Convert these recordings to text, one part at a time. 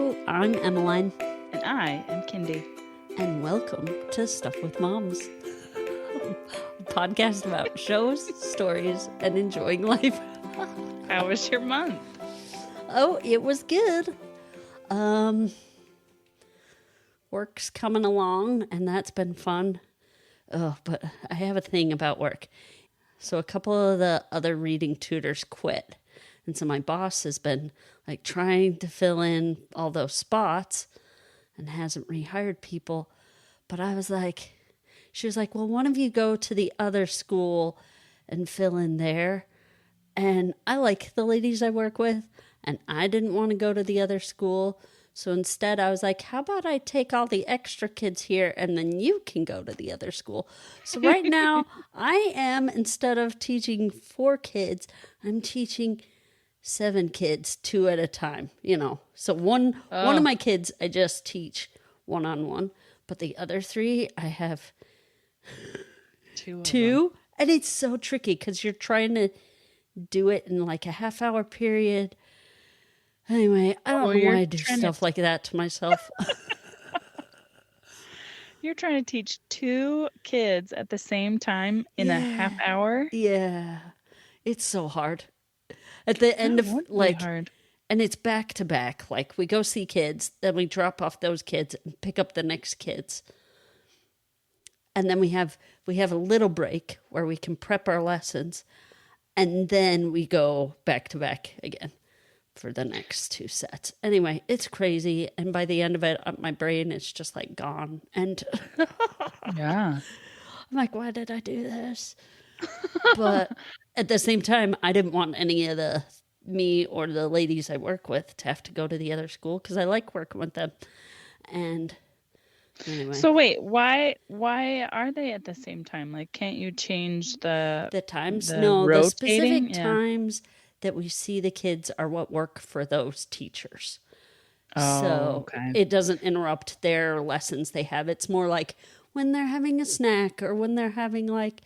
Hello, I'm Emmeline. And I am Kindy. And welcome to Stuff with Moms, a podcast about shows, stories, and enjoying life. How was your month? Oh, it was good. Work's coming along, and that's been fun. Oh, but I have a thing about work. So a couple of the other reading tutors quit. And so my boss has been like trying to fill in all those spots and hasn't rehired people. But I was like, she was like, well, one of you go to the other school and fill in there. And I like the ladies I work with, and I didn't want to go to the other school. So instead I was like, how about I take all the extra kids here and then you can go to the other school. So right now I am, instead of teaching 4 kids, I'm teaching 7 kids, 2 at a time, you know. So one of my kids I just teach one-on-one, but the other 3 I have two. And it's so tricky because you're trying to do it in like a half-hour period. Anyway, I don't know why I do stuff like that to myself. You're trying to teach 2 kids at the same time in a half hour? Yeah. It's so hard. At the end of hard. And it's back to back. Like we go see kids, then we drop off those kids and pick up the next kids. And then we have a little break where we can prep our lessons, and then we go back to back again for the next 2 sets. Anyway, it's crazy. And by the end of it, my brain is just like gone. And yeah, I'm like, why did I do this? But at the same time, I didn't want any of me or the ladies I work with to have to go to the other school because I like working with them. And anyway. So wait, why are they at the same time? Like, can't you change the times? No, the specific times that we see the kids are what work for those teachers. Oh, so okay. It doesn't interrupt their lessons they have. It's more like when they're having a snack or when they're having like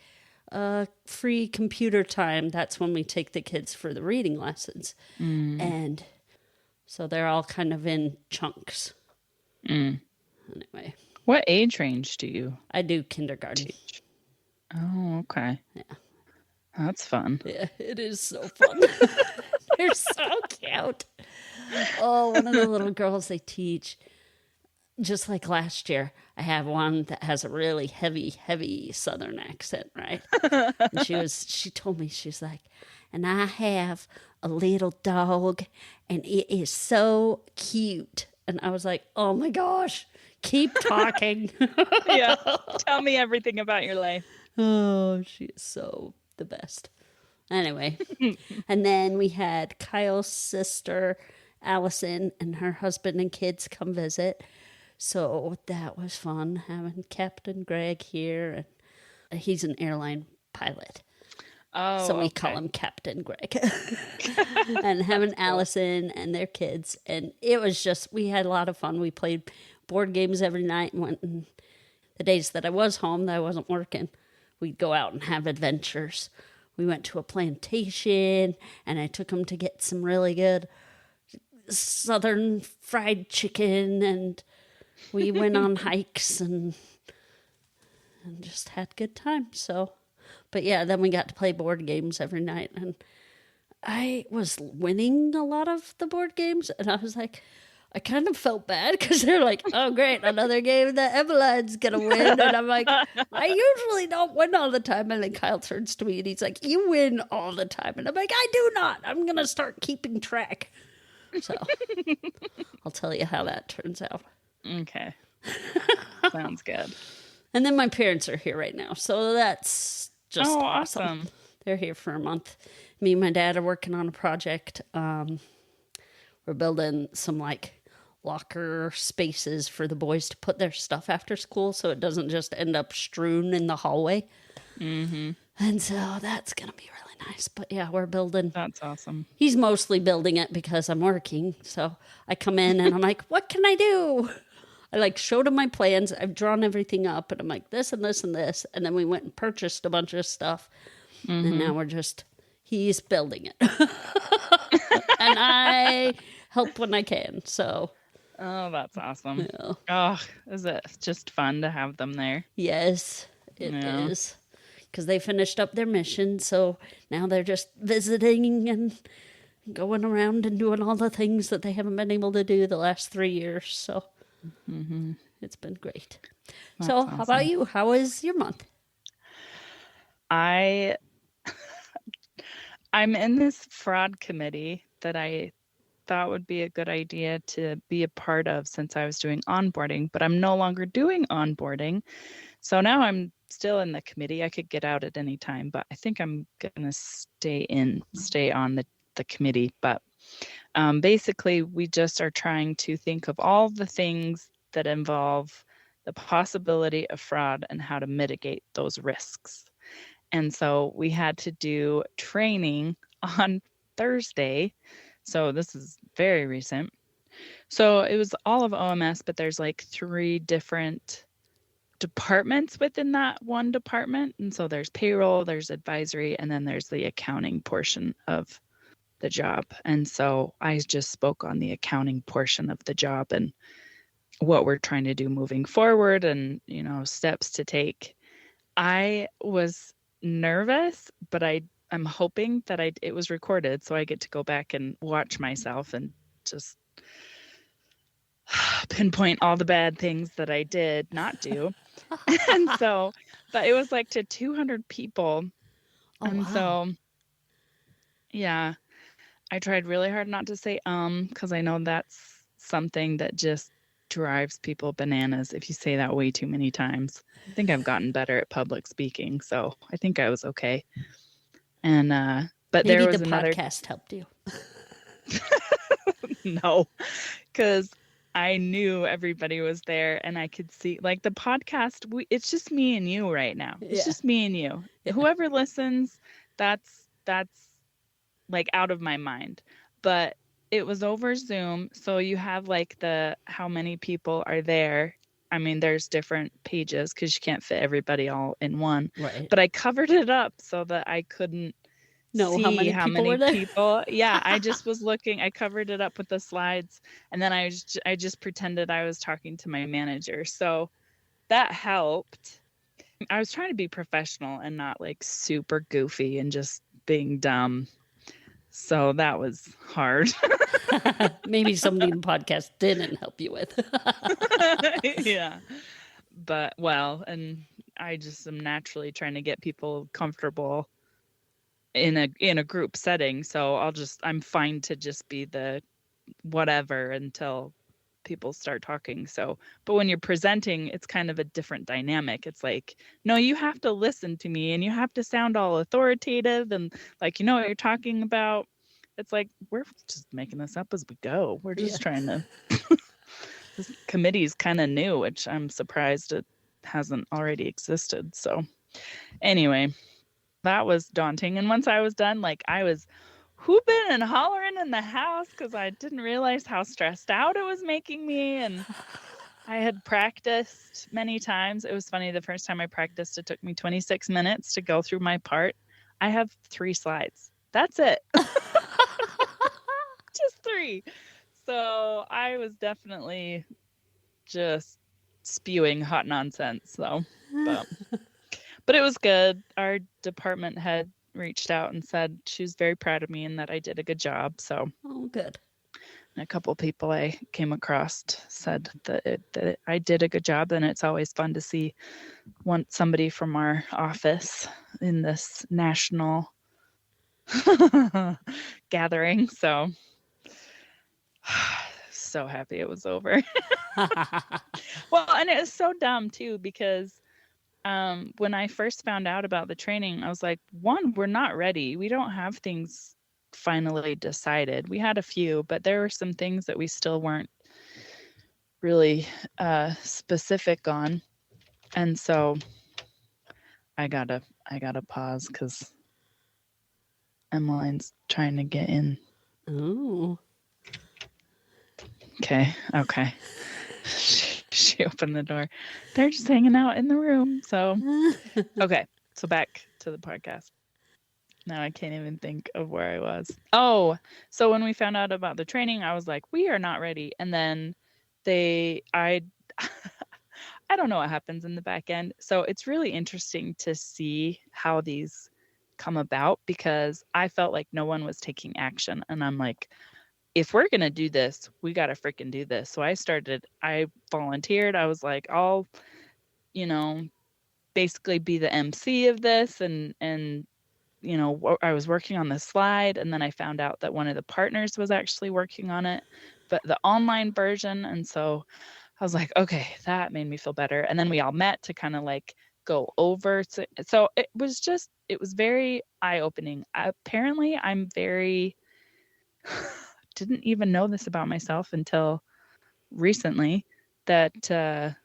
free computer time. That's when we take the kids for the reading lessons. And so they're all kind of in chunks. Anyway. What age range do you? I do kindergarten. Teach? Oh, okay. Yeah. That's fun. Yeah, it is so fun. They're so cute. Oh, one of the little girls they teach, just like last year, I have one that has a really heavy Southern accent, right? And she told me, she's like, and I have a little dog, and it is so cute. And I was like, oh my gosh, keep talking. Yeah, tell me everything about your life. Oh, she is so the best. Anyway, and then we had Kyle's sister, Allison, and her husband and kids come visit. So that was fun, having Captain Greg here. And he's an airline pilot. Oh, so we call him Captain Greg. And having Allison and their kids. And it was just, we had a lot of fun. We played board games every night and went, and the days that I was home, that I wasn't working, we'd go out and have adventures. We went to a plantation, and I took them to get some really good Southern fried chicken, and we went on hikes and just had a good time. So, but yeah, then we got to play board games every night, and I was winning a lot of the board games, and I was like, I kind of felt bad because they're like, oh, great, another game that Emmeline's going to win. And I'm like, I usually don't win all the time. And then Kyle turns to me and he's like, you win all the time. And I'm like, I do not. I'm going to start keeping track. So I'll tell you how that turns out. Okay. Sounds good. And then my parents are here right now. So that's just awesome. They're here for a month. Me and my dad are working on a project. We're building some like locker spaces for the boys to put their stuff after school so it doesn't just end up strewn in the hallway. And so that's going to be really nice. But yeah, we're building. That's awesome. He's mostly building it because I'm working. So I come in and I'm like, what can I do? I like showed him my plans. I've drawn everything up and I'm like this and this and this. And then we went and purchased a bunch of stuff. And now he's building it. And I help when I can. So Oh, that's awesome. Yeah. Oh, is it just fun to have them there? Yes, it Yeah. is. Because they finished up their mission, so now they're just visiting and going around and doing all the things that they haven't been able to do the last 3 years. So Mm-hmm. it's been great. That's So, how about awesome. you? How was your month? I I'm in this fraud committee that I thought would be a good idea to be a part of since I was doing onboarding, but I'm no longer doing onboarding. So now I'm still in the committee. I could get out at any time, but I think I'm gonna stay on the committee. But basically, we just are trying to think of all the things that involve the possibility of fraud and how to mitigate those risks. And so we had to do training on Thursday. So this is very recent. So it was all of OMS, but there's like 3 different departments within that one department. And so there's payroll, there's advisory, and then there's the accounting portion of the job. And so I just spoke on the accounting portion of the job and what we're trying to do moving forward and, steps to take. I was nervous, but I'm hoping that it was recorded so I get to go back and watch myself and just pinpoint all the bad things that I did not do. And so, but it was like to 200 people. Oh, And wow. so, yeah, I tried really hard not to say because I know that's something that just drives people bananas if you say that way too many times. I think I've gotten better at public speaking, so I think I was okay. And but Maybe there the was another podcast helped you. no, because I knew everybody was there and I could see like the podcast, it's just me and you right now. It's Yeah. just me and you. Yeah. Whoever listens, that's like out of my mind. But it was over Zoom, so you have like the how many people are there. I mean, there's different pages because you can't fit everybody all in one. Right. But I covered it up so that I couldn't Know see how many people were there? people. Yeah, I just was looking. I covered it up with the slides, and then I just pretended I was talking to my manager. So that helped. I was trying to be professional and not like super goofy and just being dumb. So that was hard. Maybe somebody in the podcast didn't help you with. Yeah. But well, and I just am naturally trying to get people comfortable in a group setting. So I'm fine to just be the whatever until people start talking. So, but when you're presenting, it's kind of a different dynamic. It's like, no, you have to listen to me and you have to sound all authoritative and like, you know what you're talking about. It's like, we're just making this up as we go. We're just trying to, this committee is kind of new, which I'm surprised it hasn't already existed. So anyway, that was daunting. And once I was done, like I was whooping and hollering in the house because I didn't realize how stressed out it was making me. And I had practiced many times. It was funny. The first time I practiced, it took me 26 minutes to go through my part. I have 3 slides. That's it. Just 3. So I was definitely just spewing hot nonsense. So, but it was good. Our department head reached out and said she was very proud of me and that I did a good job. So, Oh, good. a couple people I came across said that I did a good job, and it's always fun to see somebody from our office in this national gathering. So, so happy it was over. Well, and it was so dumb too because when I first found out about the training, I was like, one, we're not ready. We don't have things finally decided. We had a few, but there were some things that we still weren't really specific on. And so I gotta pause because Emmeline's trying to get in. Oh. Okay. She opened the door. They're just hanging out in the room. So okay. So back to the podcast. Now I can't even think of where I was. Oh, so when we found out about the training, I was like, we are not ready. And then I I don't know what happens in the back end. So it's really interesting to see how these come about, because I felt like no one was taking action. And I'm like, if we're going to do this, we got to freaking do this. So I volunteered. I was like, I'll, you know, basically be the MC of this. And, I was working on the slide, and then I found out that one of the partners was actually working on it, but the online version. And so I was like, okay, that made me feel better. And then we all met to kind of like go over. So it was very eye-opening. Apparently, I'm very, didn't even know this about myself until recently, that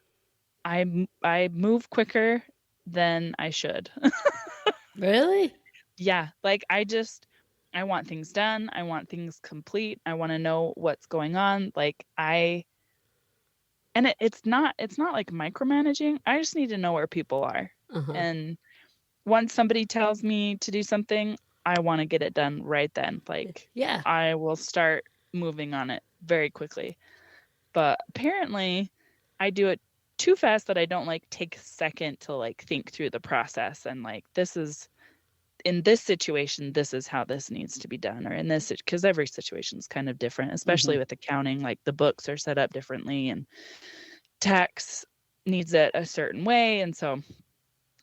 I move quicker than I should. Really? Yeah, like I want things done. I want things complete. I want to know what's going on. It's not like micromanaging. I just need to know where people are. Uh-huh. And once somebody tells me to do something, I want to get it done right then. Like, Yeah. I will start moving on it very quickly. But apparently I do it too fast, that I don't like take a second to like think through the process and like, this is in this situation, this is how this needs to be done, or in this, because every situation is kind of different, especially with accounting. Like, the books are set up differently, and tax needs it a certain way. And so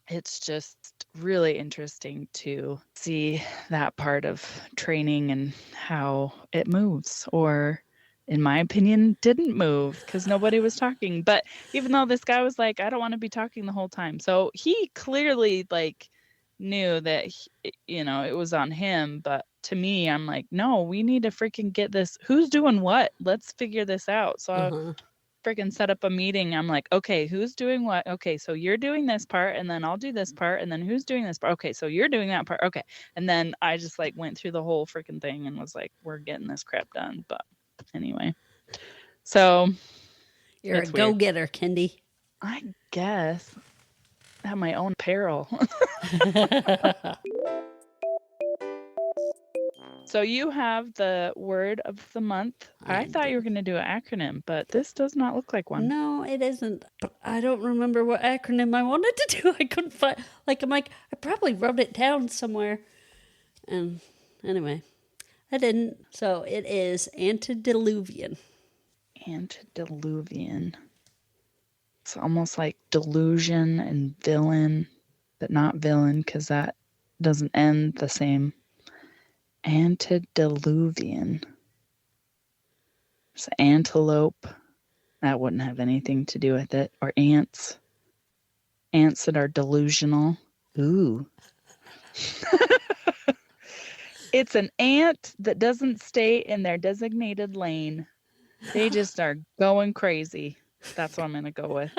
it's just really interesting to see that part of training and how it moves, or in my opinion, didn't move, because nobody was talking. But even though this guy was like, I don't want to be talking the whole time. So he clearly like knew that, it was on him. But to me, I'm like, no, we need to freaking get this. Who's doing what? Let's figure this out. So Uh-huh. freaking set up a meeting. I'm like, okay, who's doing what? Okay, so you're doing this part, and then I'll do this part, and then who's doing this part? Okay, so you're doing that part. Okay. And then I just like went through the whole freaking thing and was like, we're getting this crap done. But anyway, so You're a it's weird. go-getter, Kendi. I guess at my own peril. So you have the word of the month. I thought you were going to do an acronym, but this does not look like one. No, it isn't. But I don't remember what acronym I wanted to do. I couldn't find. I'm like, I probably wrote it down somewhere. And anyway, I didn't. So it is Antediluvian. Antediluvian. It's almost like delusion and villain, but not villain, because that doesn't end the same. Antediluvian. It's antelope. That wouldn't have anything to do with it. Or ants. Ants that are delusional. Ooh. It's an ant that doesn't stay in their designated lane. They just are going crazy. That's what I'm going to go with.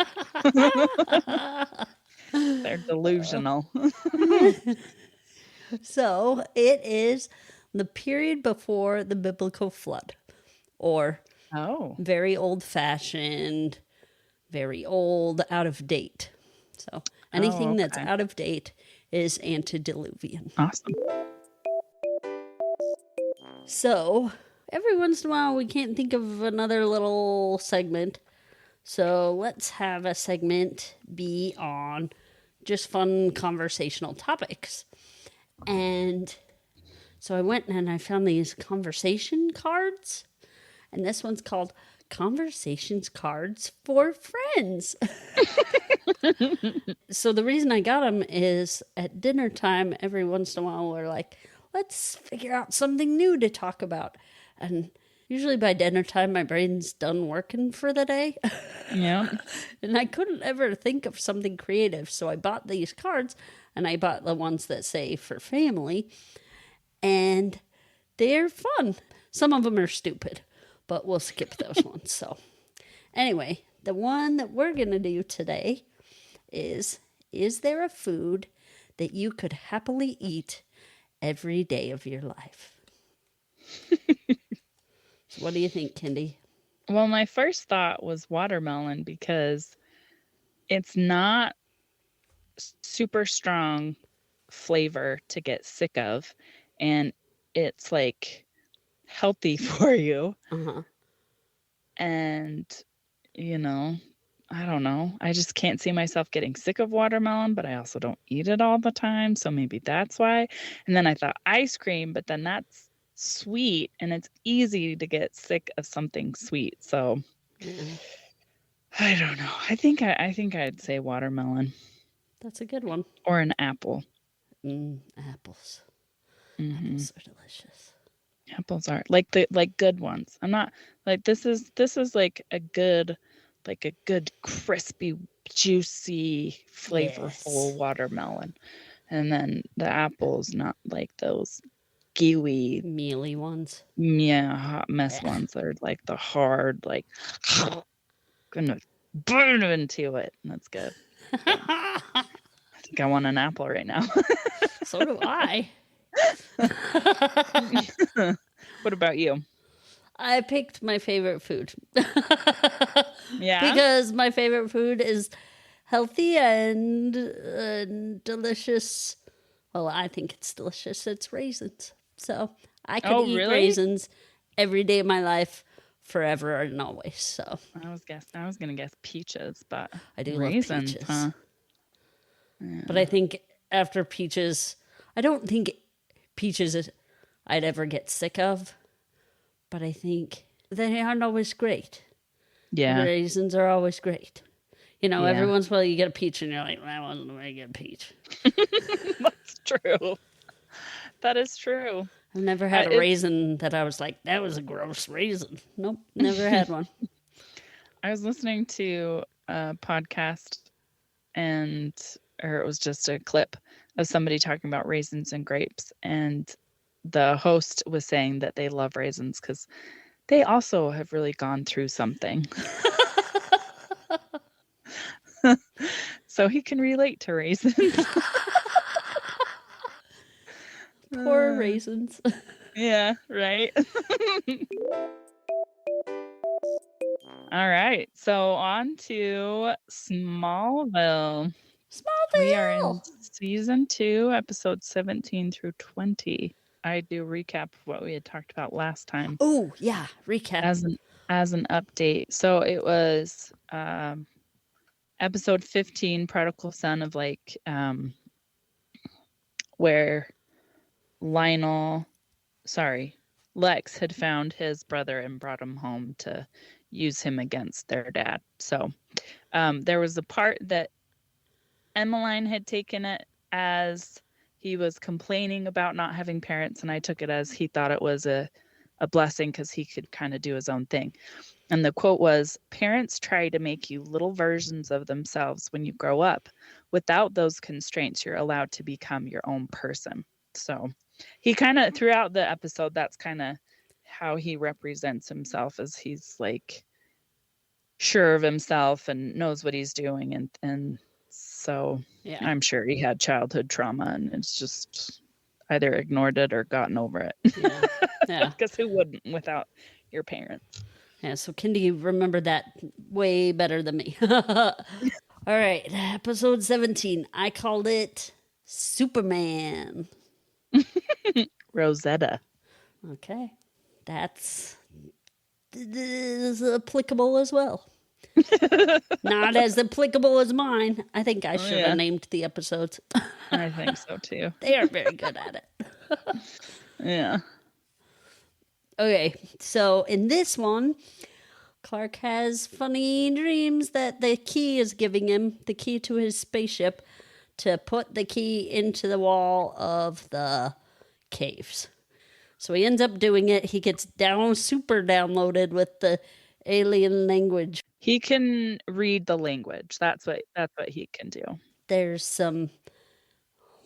They're delusional. So it is the period before the biblical flood, or very old-fashioned, very old, out of date. So anything that's out of date is antediluvian. Awesome. So every once in a while we can't think of another little segment. So let's have a segment be on just fun conversational topics. And so I went and I found these conversation cards. And this one's called Conversations Cards for Friends. So the reason I got them is at dinner time, every once in a while, we're like, let's figure out something new to talk about. And usually by dinner time, my brain's done working for the day. Yeah. And I couldn't ever think of something creative. So I bought these cards, and I bought the ones that say for family. And they're fun. Some of them are stupid, but we'll skip those ones. So anyway, the one that we're going to do today is there a food that you could happily eat every day of your life? So what do you think, Kendi? Well, my first thought was watermelon, because it's not super strong flavor to get sick of, and it's like healthy for you. Uh-huh. And you know, I don't know. I just can't see myself getting sick of watermelon, but I also don't eat it all the time. So maybe that's why. And then I thought ice cream, but then that's sweet and it's easy to get sick of something sweet. So Yeah, I don't know. I think I'd say watermelon that's a good one. or an apple. Apples. Hmm. Apples are delicious. Apples are like good ones. I'm not like this is like a good crispy, juicy, flavorful Yes. watermelon. And then the apple's not like those gooey, Mealy ones. yeah, hot mess Ugh. ones that are like the hard, like gonna burn into it. That's good. I think I want an apple right now. So do I. What about you? I picked my favorite food. Yeah. Because my favorite food is healthy and delicious. Well, I think it's delicious. It's raisins. So I could Oh, eat really? raisins every day of my life, forever and always. So I was gonna guess peaches, but I do raisins, love peaches. huh? But I think after peaches, I don't think peaches I'd ever get sick of. But I think they aren't always great. Yeah. Raisins are always great. You know, Yeah. every once in a while you get a peach and you're like, that wasn't a very good peach. That's true. That is true. I've never had a It's raisin that I was like, that was a gross raisin. Nope, never had one. I was listening to a podcast or it was just a clip of somebody talking about raisins and grapes, and the host was saying that they love raisins because they also have really gone through something. So he can relate to raisins. Poor raisins. Yeah, right. All right. So on to Smallville. We are in Smallville. season 2, episodes 17 through 20. I do recap of what we had talked about last time Oh, yeah. Recap. as an update. So it was episode 15, Prodigal Son, of where Lex had found his brother and brought him home to use him against their dad. So there was a part that Emmeline had taken it as he was complaining about not having parents, and I took it as he thought it was a blessing because he could kind of do his own thing. And the quote was, "Parents try to make you little versions of themselves when you grow up. Without those constraints, you're allowed to become your own person." So he kind of, throughout the episode, that's kind of how he represents himself, as he's like sure of himself and knows what he's doing. And so Yeah. I'm sure he had childhood trauma and it's just either ignored it or gotten over it. Yeah. Because who wouldn't without your parents? Yeah, so Kindy remembered that way better than me. All right, episode 17. I called it Superman. Rosetta. Okay, that's is applicable as well. Not as applicable as mine. I think I should have named the episodes. I think so too. They are very good at it. Yeah. Okay, so in this one, Clark has funny dreams that the key is giving him, the key to his spaceship, to put the key into the wall of the caves. So he ends up doing it. He gets super downloaded with the alien language. He can read the language. That's what he can do. There's some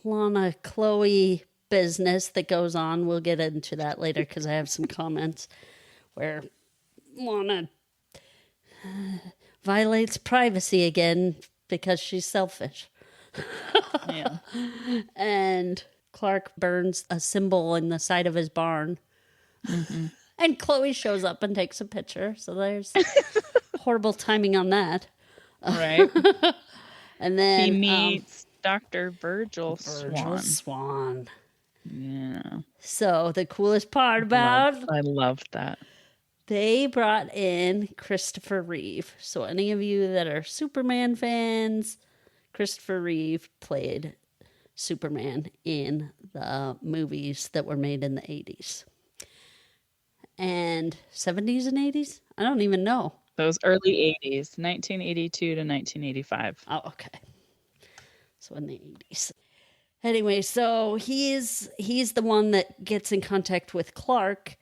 Lana Chloe business that goes on. We'll get into that later because I have some comments where Lana violates privacy again because she's selfish. Yeah. And Clark burns a symbol in the side of his barn. Mm-hmm. And Chloe shows up and takes a picture. So there's horrible timing on that. Right. And then he meets Dr. Virgil Swan. Yeah. So the coolest part about I love that. They brought in Christopher Reeve. So any of you that are Superman fans, Christopher Reeve played Superman in the movies that were made in the 80s. And 70s and 80s? I don't even know. Those early 80s, 1982 to 1985. Oh, okay. So in the 80s. Anyway, so he's the one that gets in contact with Clark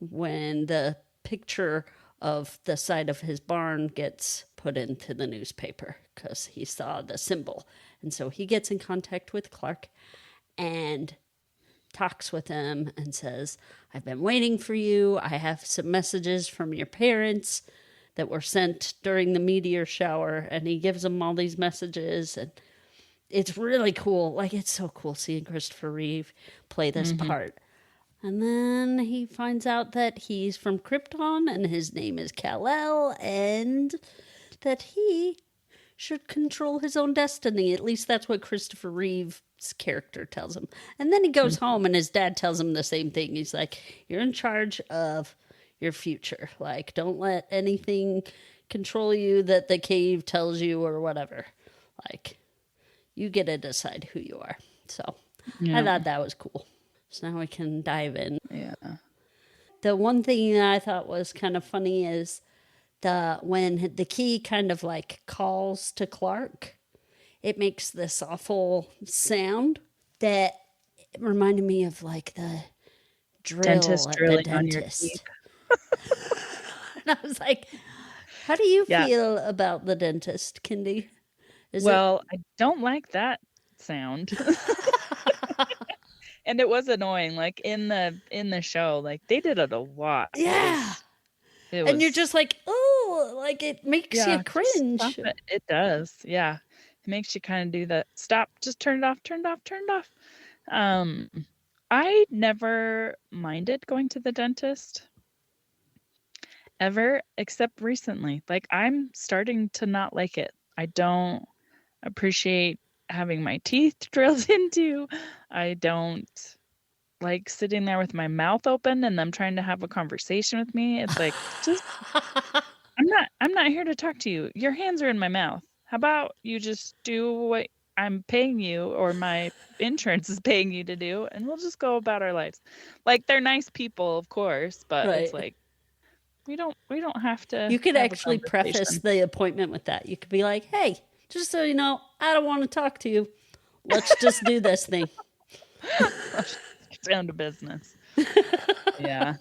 when the picture of the side of his barn gets put into the newspaper because he saw the symbol. And so he gets in contact with Clark and talks with him and says, I've been waiting for you. I have some messages from your parents that were sent during the meteor shower. And he gives them all these messages. And it's really cool. Like, it's so cool seeing Christopher Reeve play this part. And then he finds out that he's from Krypton and his name is Kal-El and that he should control his own destiny. At least that's what Christopher Reeve's character tells him. And then he goes home and his dad tells him the same thing. He's like, you're in charge of your future. Like, don't let anything control you that the cave tells you or whatever. Like, you get to decide who you are. So I thought that was cool. So now we can dive in. Yeah. The one thing that I thought was kind of funny is when the key kind of like calls to Clark, it makes this awful sound that reminded me of like the drill Dentist at drilling the on your dentist. teeth. And I was like, how do you feel about the dentist, Kindy? Well, I don't like that sound. And it was annoying, like in the show, like they did it a lot. Yeah. It was, and you're just like, oh, like it makes you cringe. Stop it. It does. Yeah. It makes you kind of do that. Stop, just turn it off, turn it off, turn it off. I never minded going to the dentist ever, except recently. Like I'm starting to not like it. I don't appreciate having my teeth drilled into. I don't like sitting there with my mouth open and them trying to have a conversation with me. It's like, just I'm not here to talk to you. Your hands are in my mouth. How about you just do what I'm paying you or my insurance is paying you to do and we'll just go about our lives. Like they're nice people, of course, but it's like we don't have to. You could actually preface the appointment with that. You could be like, hey, just so you know, I don't want to talk to you. Let's just do this thing. It's down to business. Yeah.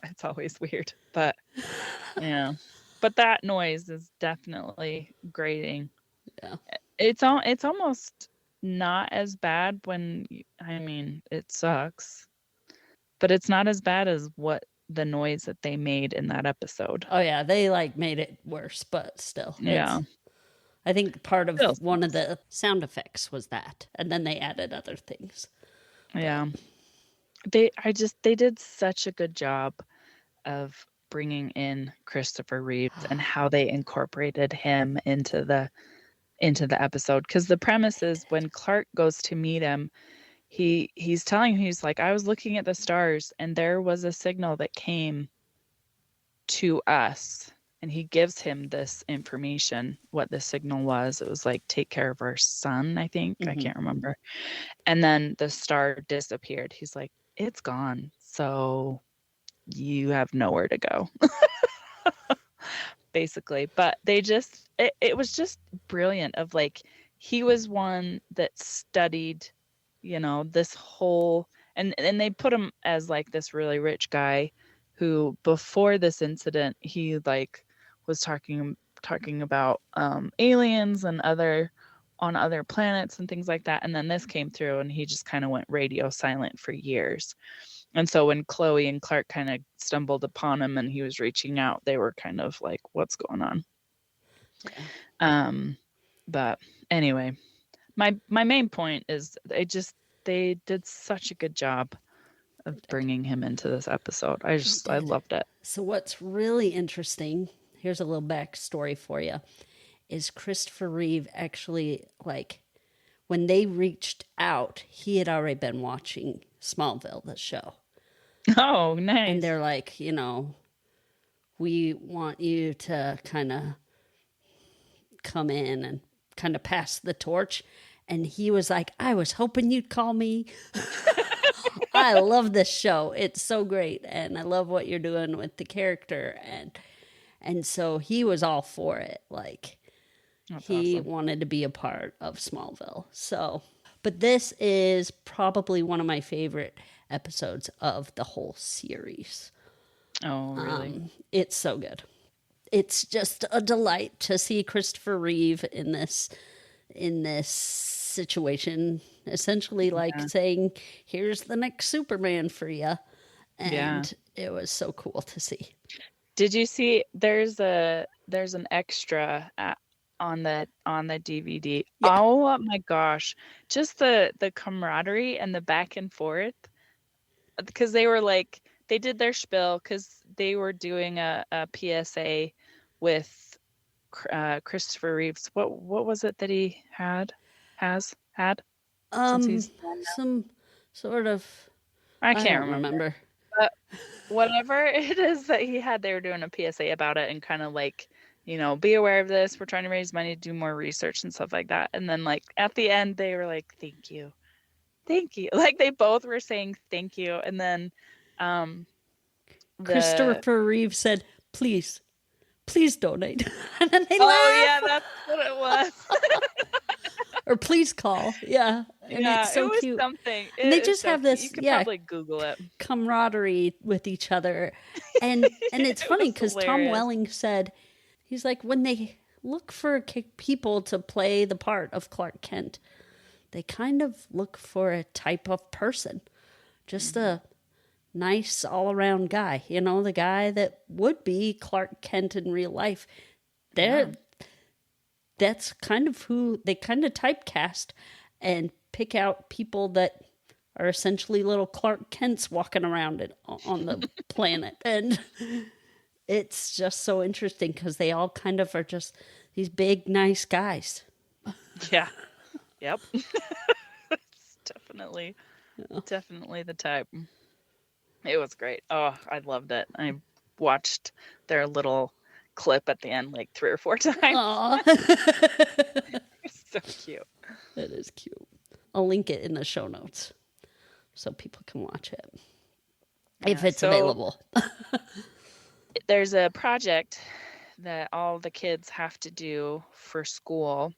It's always weird, but yeah. But that noise is definitely grating. Yeah. It's almost not as bad when it sucks, but it's not as bad as what the noise that they made in that episode. Oh yeah, they like made it worse, but still. Yeah. I think part of one of the sound effects was that, and then they added other things. Yeah. They did such a good job of bringing in Christopher Reeves and how they incorporated him into the episode, because the premise is when Clark goes to meet him, he's telling him, he's like, I was looking at the stars and there was a signal that came to us, and he gives him this information, what the signal was. It was like, take care of our son, I think. I can't remember. And then the star disappeared. He's like, it's gone, so you have nowhere to go. Basically. But they just it was just brilliant of like, he was one that studied, this whole, and they put him as like this really rich guy who before this incident he like was talking about aliens and on other planets and things like that, and then this came through and he just kind of went radio silent for years. And so when Chloe and Clark kind of stumbled upon him and he was reaching out, they were kind of like, what's going on? Yeah. But anyway, my main point is they did such a good job of bringing him into this episode. I loved it. So what's really interesting, here's a little backstory for you, is Christopher Reeve actually, like, when they reached out, he had already been watching Smallville, the show. Oh, nice. And they're like, we want you to kind of come in and kind of pass the torch. And he was like, I was hoping you'd call me. I love this show. It's so great. And I love what you're doing with the character. And so he was all for it. Like, That's he awesome. wanted to be a part of Smallville. So, but this is probably one of my favorite episodes of the whole series. Oh, really? It's so good. It's just a delight to see Christopher Reeve in this situation, essentially like saying, here's the next Superman for you. And it was so cool to see. Did you see there's an extra on the DVD? Yeah. Oh my gosh. Just the camaraderie and the back and forth, because they were like, they did their spiel because they were doing a PSA with Christopher Reeves. What was it that he had since he's gone now? Some sort of, I don't can't remember. But whatever it is that he had, they were doing a PSA about it and kind of like, you know, be aware of this. We're trying to raise money to do more research and stuff like that. And then like at the end, they were like, thank you. Thank you. Like they both were saying thank you. And then Christopher Reeve said, please donate. And then they laughed. Oh yeah, that's what it was. Or please call. Yeah. And yeah, it's so it was cute. Something. And they just have this, you could probably Google it. Camaraderie with each other. And it's funny because Tom Welling said, he's like, when they look for people to play the part of Clark Kent, they kind of look for a type of person. Just a nice all-around guy. You know, the guy that would be Clark Kent in real life. That's kind of who they kind of typecast and pick out people that are essentially little Clark Kents walking around on the planet. And it's just so interesting because they all kind of are just these big, nice guys. Yeah. Yep. It's definitely the type. It was great. Oh, I loved it. I watched their little clip at the end like 3 or 4 times. It's so cute. It is cute. I'll link it in the show notes so people can watch it if it's available. There's a project that all the kids have to do for school.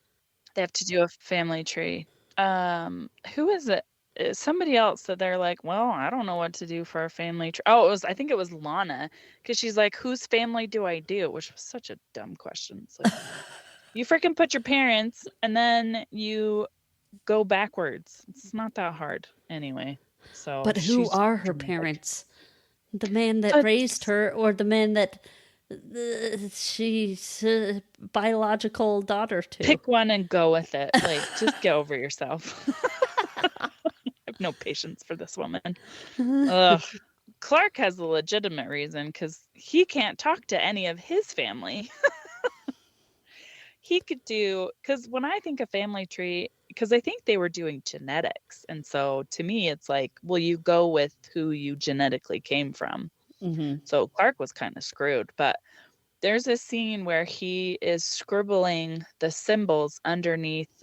They have to do a family tree. Who is it? It's somebody else that they're like, well, I don't know what to do for our family tree. Oh, I think it was Lana, because she's like, whose family do I do? Which was such a dumb question. It's like, you freaking put your parents and then you go backwards. It's not that hard anyway. So, but who are her parents? The man that raised her, or the man that she's a biological daughter to? Pick one and go with it. Like, just get over yourself. I have no patience for this woman. Clark has a legitimate reason because he can't talk to any of his family. He could do, because when I think of family tree, because I think they were doing genetics. And so to me, it's like, well, you go with who you genetically came from. Mm-hmm. So Clark was kind of screwed. But there's a scene where he is scribbling the symbols underneath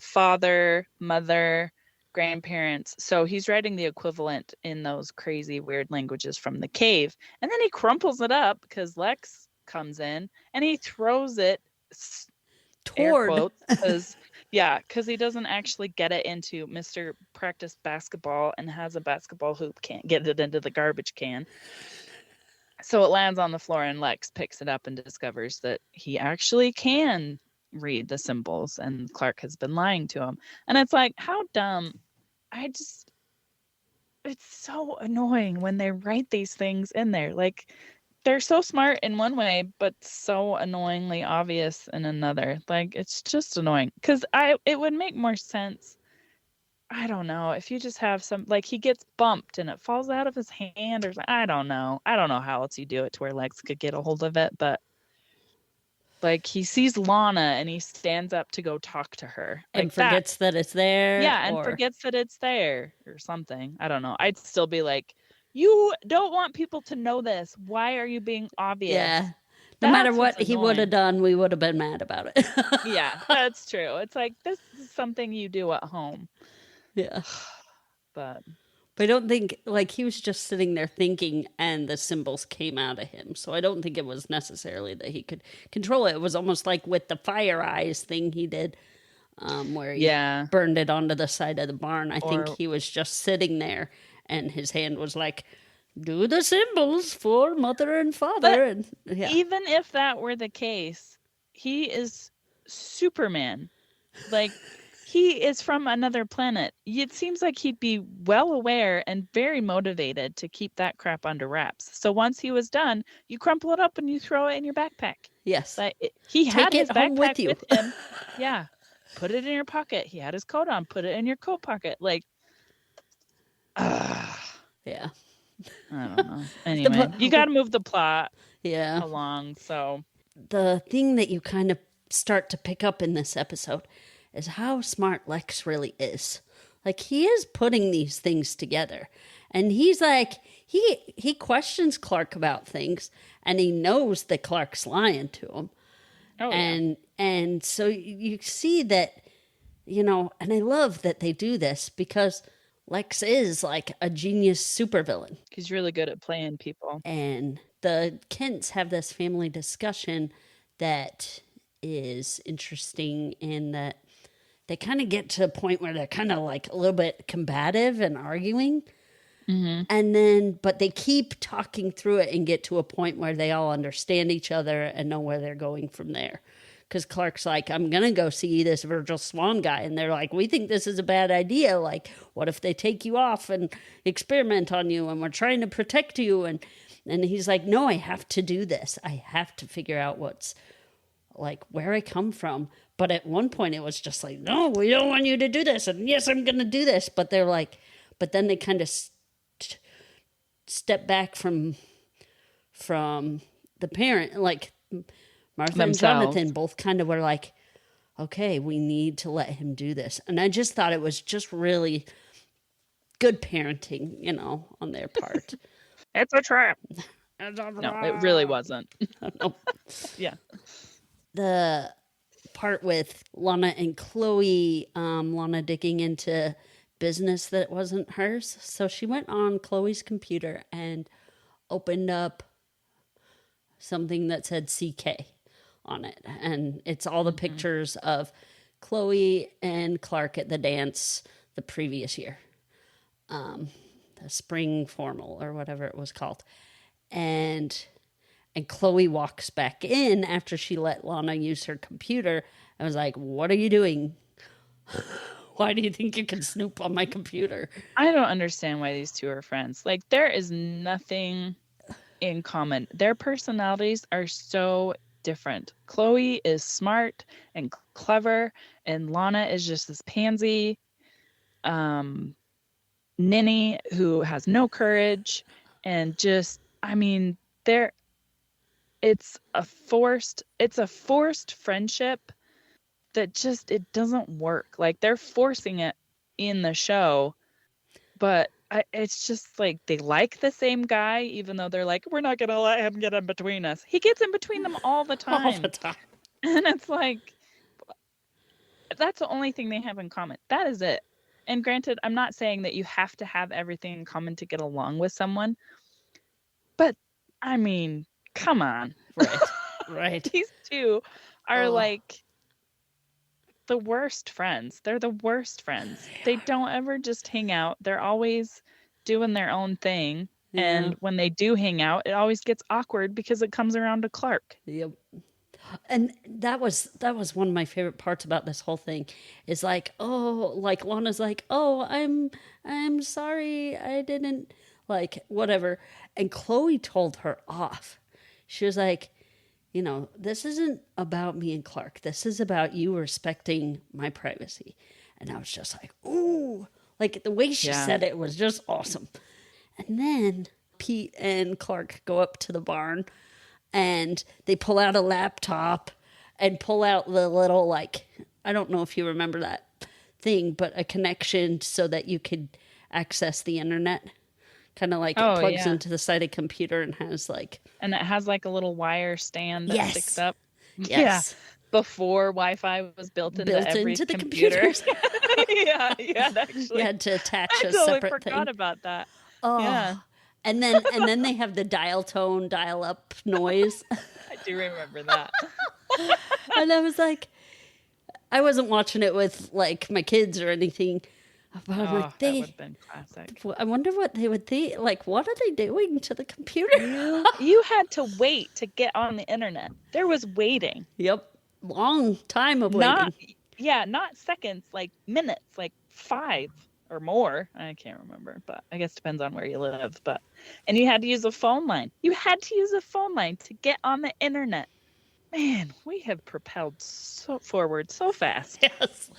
father, mother, grandparents. So he's writing the equivalent in those crazy, weird languages from the cave. And then he crumples it up because Lex comes in and he throws it toward, because he doesn't actually get it into Mr. Practice Basketball and has a basketball hoop, can't get it into the garbage can. So it lands on the floor and Lex picks it up and discovers that he actually can read the symbols and Clark has been lying to him. And it's like, how dumb. It's so annoying when they write these things in there. Like, they're so smart in one way, but so annoyingly obvious in another. Like, it's just annoying. Because it would make more sense, I don't know, if you just have some, like, he gets bumped and it falls out of his hand or something. I don't know how else you do it to where Lex could get a hold of it, but like, he sees Lana and he stands up to go talk to her. And forgets that it's there. Yeah, and forgets that it's there or something. I don't know. I'd still be like, You don't want people to know this. Why are you being obvious? Yeah. No matter That's what what's he would have annoying. done, we would have been mad about it. Yeah, that's true. It's like, this is something you do at home. Yeah. But But I don't think, like, he was just sitting there thinking and the symbols came out of him. So I don't think it was necessarily that he could control it. It was almost like with the fire eyes thing he did, where he yeah, burned it onto the side of the barn. I think or he was just sitting there and his hand was like, do the symbols for mother and but father. And yeah. even if that were the case, he is Superman. Like, he is from another planet. It seems like he'd be well aware and very motivated to keep that crap under wraps. So once he was done, you crumple it up and you throw it in your backpack. Yes. But he had Take his it home backpack with you. with him. Yeah. Put it in your pocket. He had his coat on. Put it in your coat pocket. Like, Yeah. I don't know. Anyway, you got to move the plot Yeah. along. So The thing that you kind of start to pick up in this episode is how smart Lex really is. Like, he is putting these things together. And he's like, he questions Clark about things, and he knows that Clark's lying to him. oh yeah. And so you see that, and I love that they do this because Lex is like a genius supervillain. He's really good at playing people. And the Kents have this family discussion that is interesting in that they kind of get to a point where they're kind of like a little bit combative and arguing. And then, but they keep talking through it and get to a point where they all understand each other and know where they're going from there. Because Clark's like, I'm going to go see this Virgil Swan guy. And they're like, we think this is a bad idea. Like, what if they take you off and experiment on you and we're trying to protect you? And he's like, no, I have to do this. I have to figure out what's like where I come from. But at one point it was just like, no, we don't want you to do this. And yes, I'm going to do this. But they're like, but then they kind of step back from the parent, like Martha and Themselves. Jonathan both kind of were like, okay, we need to let him do this. And I just thought it was just really good parenting, on their part. It's a trap. No, it really wasn't. No. Yeah. The part with Lana and Chloe, Lana digging into business that wasn't hers. So she went on Chloe's computer and opened up something that said CK on it. And it's all the pictures of Chloe and Clark at the dance the previous year. The spring formal or whatever it was called. And Chloe walks back in after she let Lana use her computer. I was like, what are you doing? Why do you think you can snoop on my computer? I don't understand why these two are friends. Like, there is nothing in common. Their personalities are so different. Chloe is smart and clever, and Lana is just this pansy ninny who has no courage, and just, I mean, it's a forced friendship that just, it doesn't work. Like, they're forcing it in the show, but it's just like they like the same guy, even though they're like, we're not gonna let him get in between us. He gets in between them all the time. All the time. And it's like, that's the only thing they have in common. That is it. And granted, I'm not saying that you have to have everything in common to get along with someone, but I mean, come on. Right. Right. These two are like the worst friends. They're the worst friends. They don't ever just hang out. They're always doing their own thing. Yeah. And when they do hang out, it always gets awkward because it comes around to Clark. Yep. And that was one of my favorite parts about this whole thing is like, oh, like Lana's like, oh, I'm sorry, I didn't, like, whatever. And Chloe told her off. She was like, this isn't about me and Clark. This is about you respecting my privacy. And I was just like, ooh, like the way she said it was just awesome. And then Pete and Clark go up to the barn and they pull out a laptop and pull out the little, like, I don't know if you remember that thing, but a connection so that you could access the internet. Kind of like it Oh, plugs yeah. into the side of the computer and has like, And it has like a little wire stand that sticks yes, up. Yeah. yes, Before Wi-Fi was built into built every into the computer. computers. Yeah, yeah, You actually. had to attach I a totally separate thing. forgot about that. Yeah, Oh, and then they have the dial tone, dial up noise. I do remember that. And I was like, I wasn't watching it with like my kids or anything, but I'm Oh, like, that would have been classic. I wonder what they would think. Like, what are they doing to the computer? You had to wait to get on the internet. There was waiting. Yep, long time of Not, waiting. yeah, not seconds, like minutes, like 5 or more. I can't remember, but I guess it depends on where you live. And you had to use a phone line. You had to use a phone line to get on the internet. Man, we have propelled so forward so fast. Yes.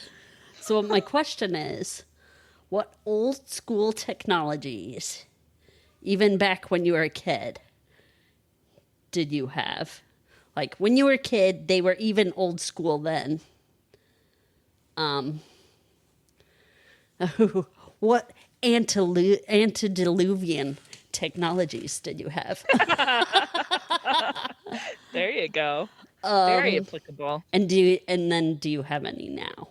So my question is, what old school technologies, even back when you were a kid, did you have? Like when you were a kid, they were even old school then. What antediluvian technologies did you have? There you go. Very applicable. And do you have any now?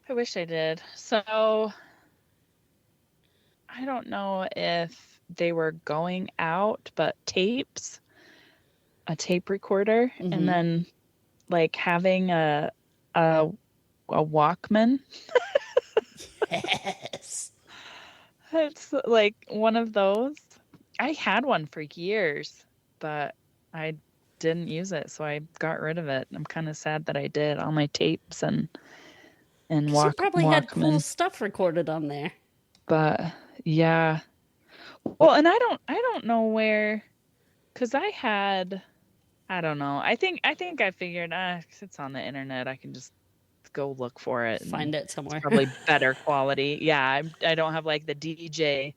I wish I did. So I don't know if they were going out, but tapes, a tape recorder, and then like having a Walkman. Yes. It's like one of those. I had one for years, but I didn't use it, so I got rid of it. I'm kind of sad that I did. All my tapes and You probably had cool Walkman. stuff recorded on there. But yeah. Well, and I don't know where, because I don't know. I think I figured it's on the internet. I can just go look for it. Find it somewhere. It's probably better quality. Yeah, I don't have like the DJ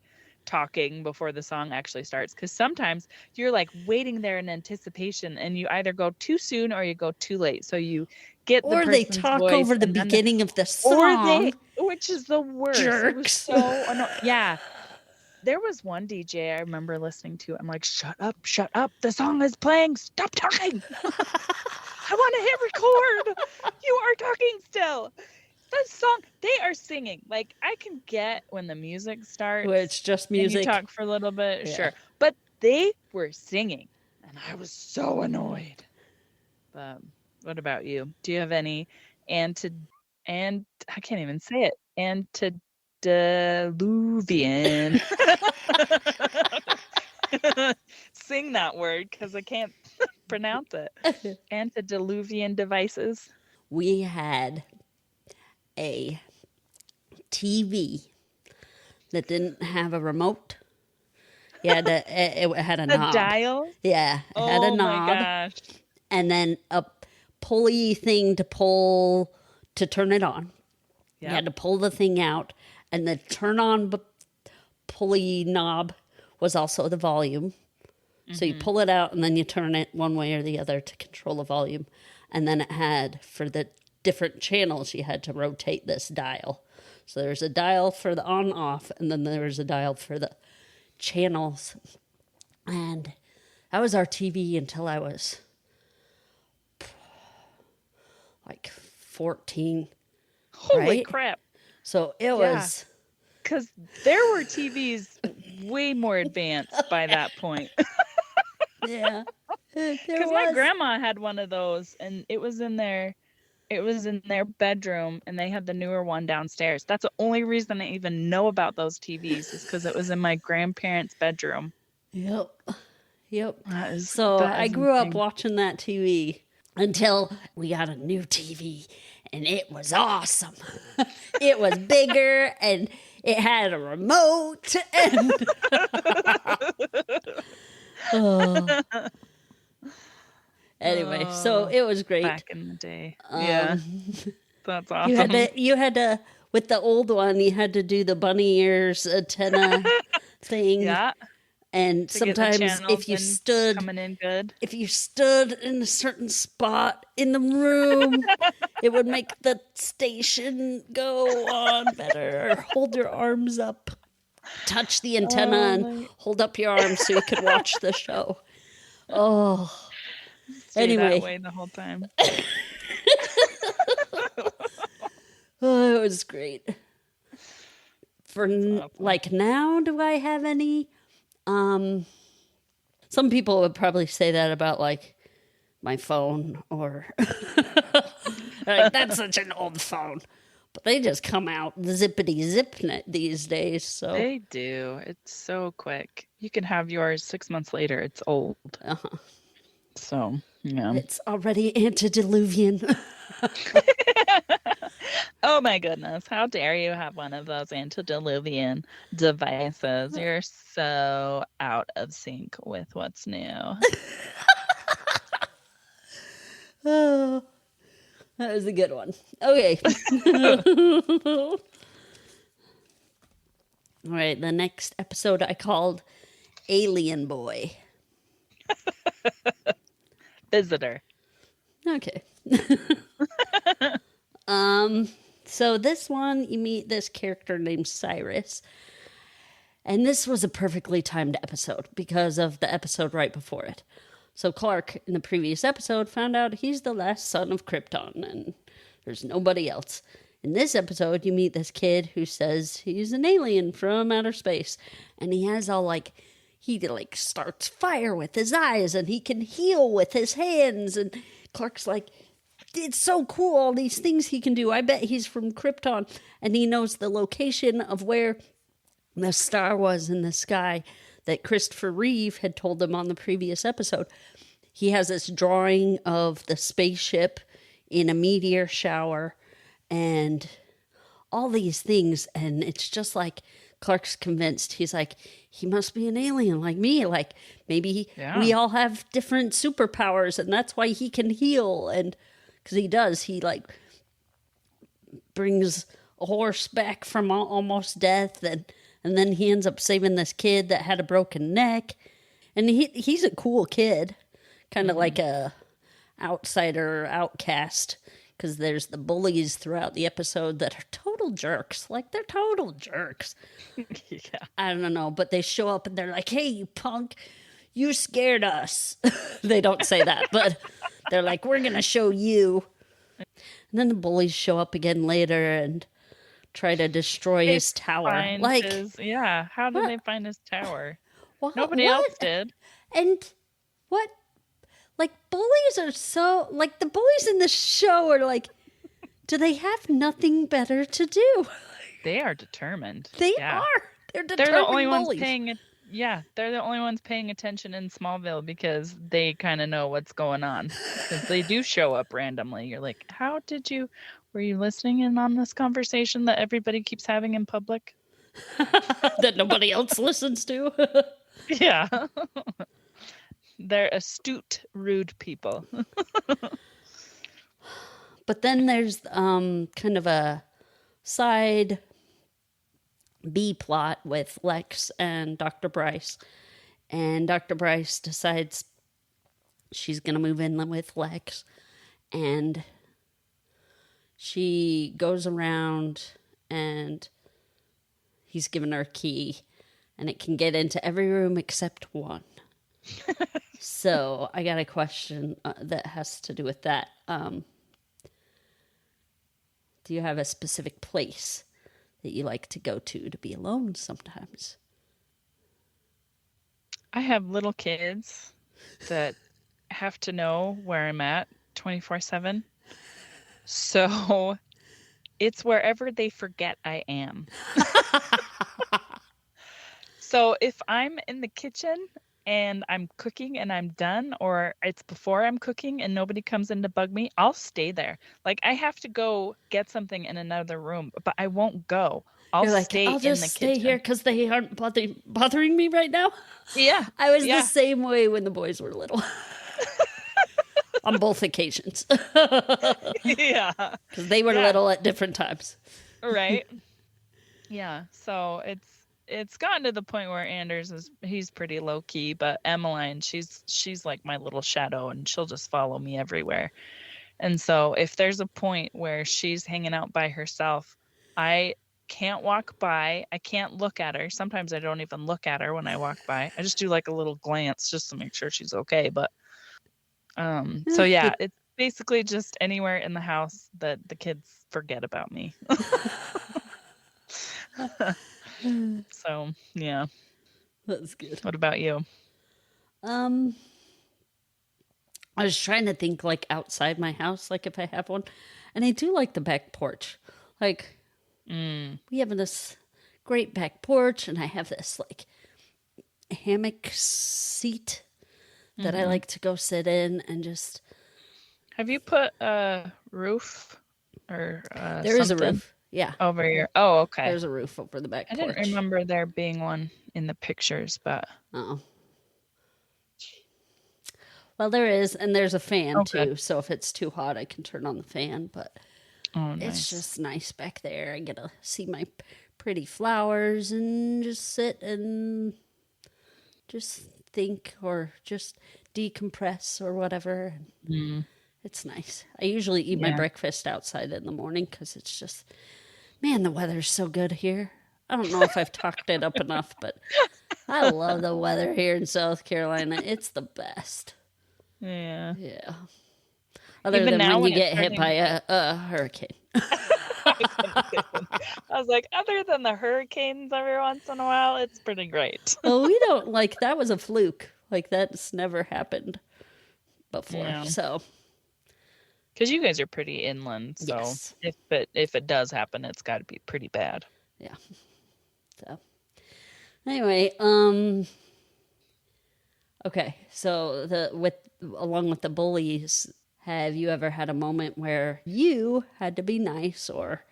talking before the song actually starts, because sometimes you're like waiting there in anticipation and you either go too soon or you go too late. So you get the Or they person's talk voice over the and then beginning of the song. which is the worst. It was Jerks. so annoying. Yeah. There was one DJ I remember listening to. I'm like, shut up. The song is playing. Stop talking. I want to hit record. You are talking still. The song, they are singing. Like, I can get when the music starts. Where it's just music. And you talk for a little bit, Yeah. sure. But they were singing, and I was so annoyed. But what about you? Do you have any I can't even say it. Antediluvian. Sing that word, because I can't pronounce it. Antediluvian devices. We had a TV that didn't have a remote. It had a knob. Dial? Yeah, it had a knob. Oh my gosh. And then a pulley thing to turn it on. Yep. You had to pull the thing out, and the turn on pulley knob was also the volume. So you pull it out and then you turn it one way or the other to control the volume. And then it had, for the different channels, you had to rotate this dial. So there's a dial for the on-off, and then there's a dial for the channels. And that was our TV until I was like 14. Holy right? crap. So it was... Because there were TVs way more advanced by that point. Yeah. Because my grandma had one of those, and it was in their bedroom, and they had the newer one downstairs. That's the only reason I even know about those TVs, is because it was in my grandparents' bedroom. Yep. That So I is grew up insane. watching that TV until we got a new TV, and it was awesome. It was bigger, and it had a remote, and Anyway, so it was great. Back in the day. Yeah. That's awesome. You had to with the old one, you had to do the bunny ears antenna thing. Yeah. And To get the sometimes channels if you stood coming in good. if you stood in a certain spot in the room, it would make the station go on better. Or hold your arms up touch the antenna and hold up your arm so you could watch the show. Oh. Stay Anyway. that way the whole time. Oh, it was great. For like now, do I have any? Some people would probably say that about like my phone or like, that's such an old phone. But they just come out zippity zip these days. So they do. It's so quick. You can have yours 6 months later. It's old. Uh-huh. So yeah, it's already antediluvian. Oh my goodness. How dare you have one of those antediluvian devices? You're so out of sync with what's new. Oh, that was a good one. Okay. All right, the next episode I called Alien Boy. Visitor. Okay. So this one, you meet this character named Cyrus. And this was a perfectly timed episode because of the episode right before it. So Clark, in the previous episode, found out he's the last son of Krypton and there's nobody else. In this episode, you meet this kid who says he's an alien from outer space. And he has all he starts fire with his eyes and he can heal with his hands. And Clark's like, it's so cool, all these things he can do. I bet he's from Krypton. And he knows the location of where the star was in the sky that Christopher Reeve had told him on the previous episode. He has this drawing of the spaceship in a meteor shower and all these things. And it's just like Clark's convinced. He's like, he must be an alien like me. Like maybe we all have different superpowers and that's why he can heal. And because he does, he brings a horse back from almost death and then he ends up saving this kid that had a broken neck. And he's a cool kid. Kind of like a outsider, outcast. Because there's the bullies throughout the episode that are total jerks. Like, they're total jerks. Yeah. I don't know. But they show up and they're like, hey, you punk. You scared us. They don't say that. But they're like, we're going to show you. And then the bullies show up again later and try to destroy his tower. How did they find his tower? Nobody else did. And what? Bullies are so the bullies in the show are do they have nothing better to do? They are determined. They are. They're determined. They're the only bullies. ones paying. Yeah, they're the only ones paying attention in Smallville because they kind of know what's going on. Because they do show up randomly. You're like, were you listening in on this conversation that everybody keeps having in public? That nobody else listens to? Yeah. They're astute, rude people. But then there's kind of a side B plot with Lex and Dr. Bryce. And Dr. Bryce decides she's going to move in with Lex. And she goes around and he's given her a key. And it can get into every room except one. So I got a question that has to do with that. Do you have a specific place that you like to go to be alone sometimes? I have little kids that have to know where I'm at 24/7. So it's wherever they forget I am. So if I'm in the kitchen and I'm cooking and I'm done, or it's before I'm cooking and nobody comes in to bug me, I'll stay there. I have to go get something in another room, but I won't go. I'll stay in the kitchen. I'll just stay here because they aren't bothering me right now. Yeah. I was the same way when the boys were little. On both occasions. Yeah. Because they were little at different times. Right. Yeah. So it's gotten to the point where Anders he's pretty low key, but Emmeline, she's like my little shadow and she'll just follow me everywhere. And so if there's a point where she's hanging out by herself, I can't walk by. I can't look at her. Sometimes I don't even look at her when I walk by. I just do like a little glance just to make sure she's okay. But so yeah, it's basically just anywhere in the house that the kids forget about me. So yeah. That's good. What about you? I was trying to think like outside my house, like if I have one. And I do like the back porch. Like we have this great back porch, and I have this like hammock seat that I like to go sit in and just. Have you put a roof or There is a something roof. Yeah. over your? Oh, okay. There's a roof over the back I porch. didn't remember there being one in the pictures, but Oh. Well, there is, and there's a fan too. So if it's too hot, I can turn on the fan. But it's just nice back there. I get to see my pretty flowers and just sit and just think or just decompress or whatever. It's nice. I usually eat my breakfast outside in the morning because it's just, man, the weather's so good here. I don't know if I've talked it up enough, but I love the weather here in South Carolina. It's the best. Yeah. Yeah. Other Even than now when you when get it's hit by a hurricane. I was like, other than the hurricanes every once in a while, it's pretty great. Well, we don't like that was a fluke. Like that's never happened before. No. So Because you guys are pretty inland, so yes. if it does happen, it's got to be pretty bad. Yeah. So anyway, okay. So along with the bullies, have you ever had a moment where you had to be nice or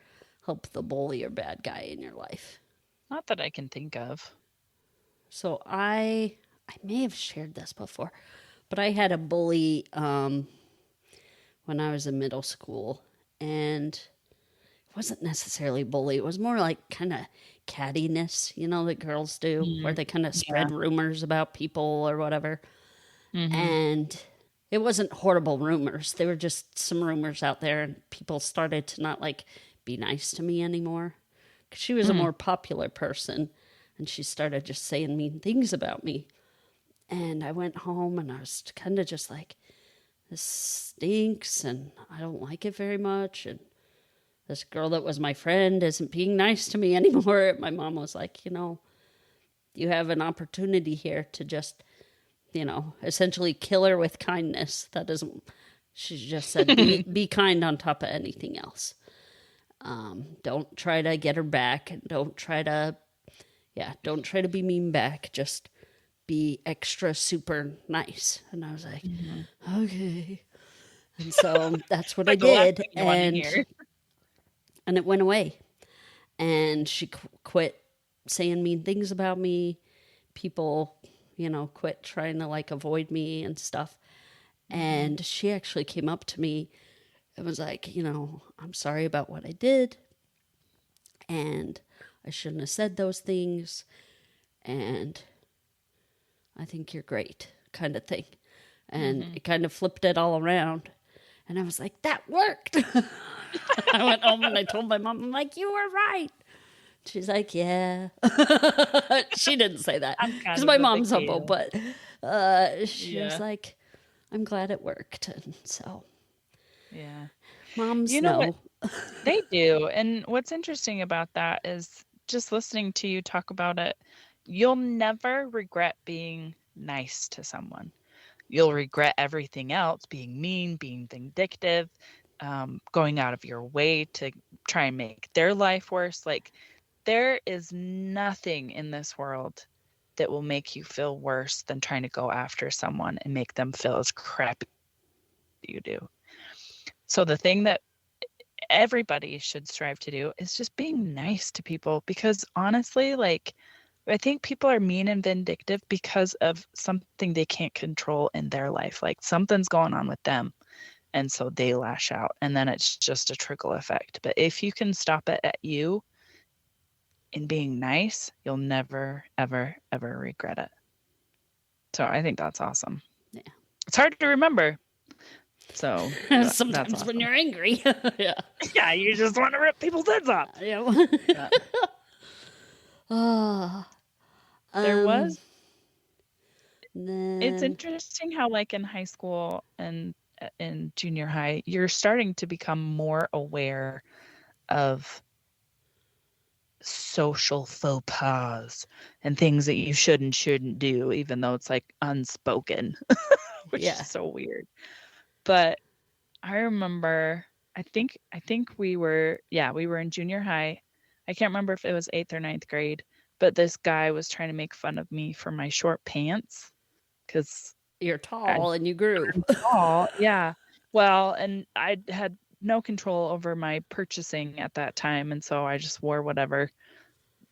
help the bully or bad guy in your life? Not that I can think of. So I may have shared this before, but I had a bully when I was in middle school, and it wasn't necessarily bully. It was more like kind of cattiness, that girls do, where they kind of spread rumors about people or whatever. And it wasn't horrible rumors. They were just some rumors out there, and people started to not like be nice to me anymore. 'Cause she was a more popular person, and she started just saying mean things about me. And I went home, and I was kind of just like, this stinks, and I don't like it very much. And this girl that was my friend isn't being nice to me anymore. My mom was like, you have an opportunity here to just, essentially kill her with kindness. That isn't, she just said, be kind on top of anything else. Don't try to get her back, and don't try to be mean back. Just be extra super nice. And I was like, okay. And so that's what I did. And it went away. And she quit saying mean things about me. People, quit trying to like avoid me and stuff. And she actually came up to me and was like, I'm sorry about what I did. And I shouldn't have said those things. And I think you're great, kind of thing. And it kind of flipped it all around. And I was like, that worked. I went home and I told my mom, I'm like, you were right. She's like, yeah. She didn't say that because my mom's humble, but she was like, I'm glad it worked. And so, yeah, moms know know. What? They do. And what's interesting about that is just listening to you talk about it, you'll never regret being nice to someone. You'll regret everything else, being mean, being vindictive, going out of your way to try and make their life worse. Like, there is nothing in this world that will make you feel worse than trying to go after someone and make them feel as crappy as you do. So the thing that everybody should strive to do is just being nice to people, because honestly, like, I think people are mean and vindictive because of something they can't control in their life. Like, something's going on with them, and so they lash out, and then it's just a trickle effect. But if you can stop it at you in being nice, you'll never, ever, ever regret it. So I think that's awesome. Yeah. It's hard to remember. So that's Sometimes awesome. when you're angry. Yeah. Yeah, you just want to rip people's heads off. Yeah. Yeah. Oh, There was. It's then interesting how, like, in high school and in junior high, you're starting to become more aware of social faux pas and things that you should and shouldn't do, even though it's like unspoken, which yeah. is so weird. But I remember, I think we were in junior high. I can't remember if it was 8th or ninth grade, but this guy was trying to make fun of me for my short pants because You're tall and you grew. I'm tall. Yeah. Well, and I had no control over my purchasing at that time, and so I just wore whatever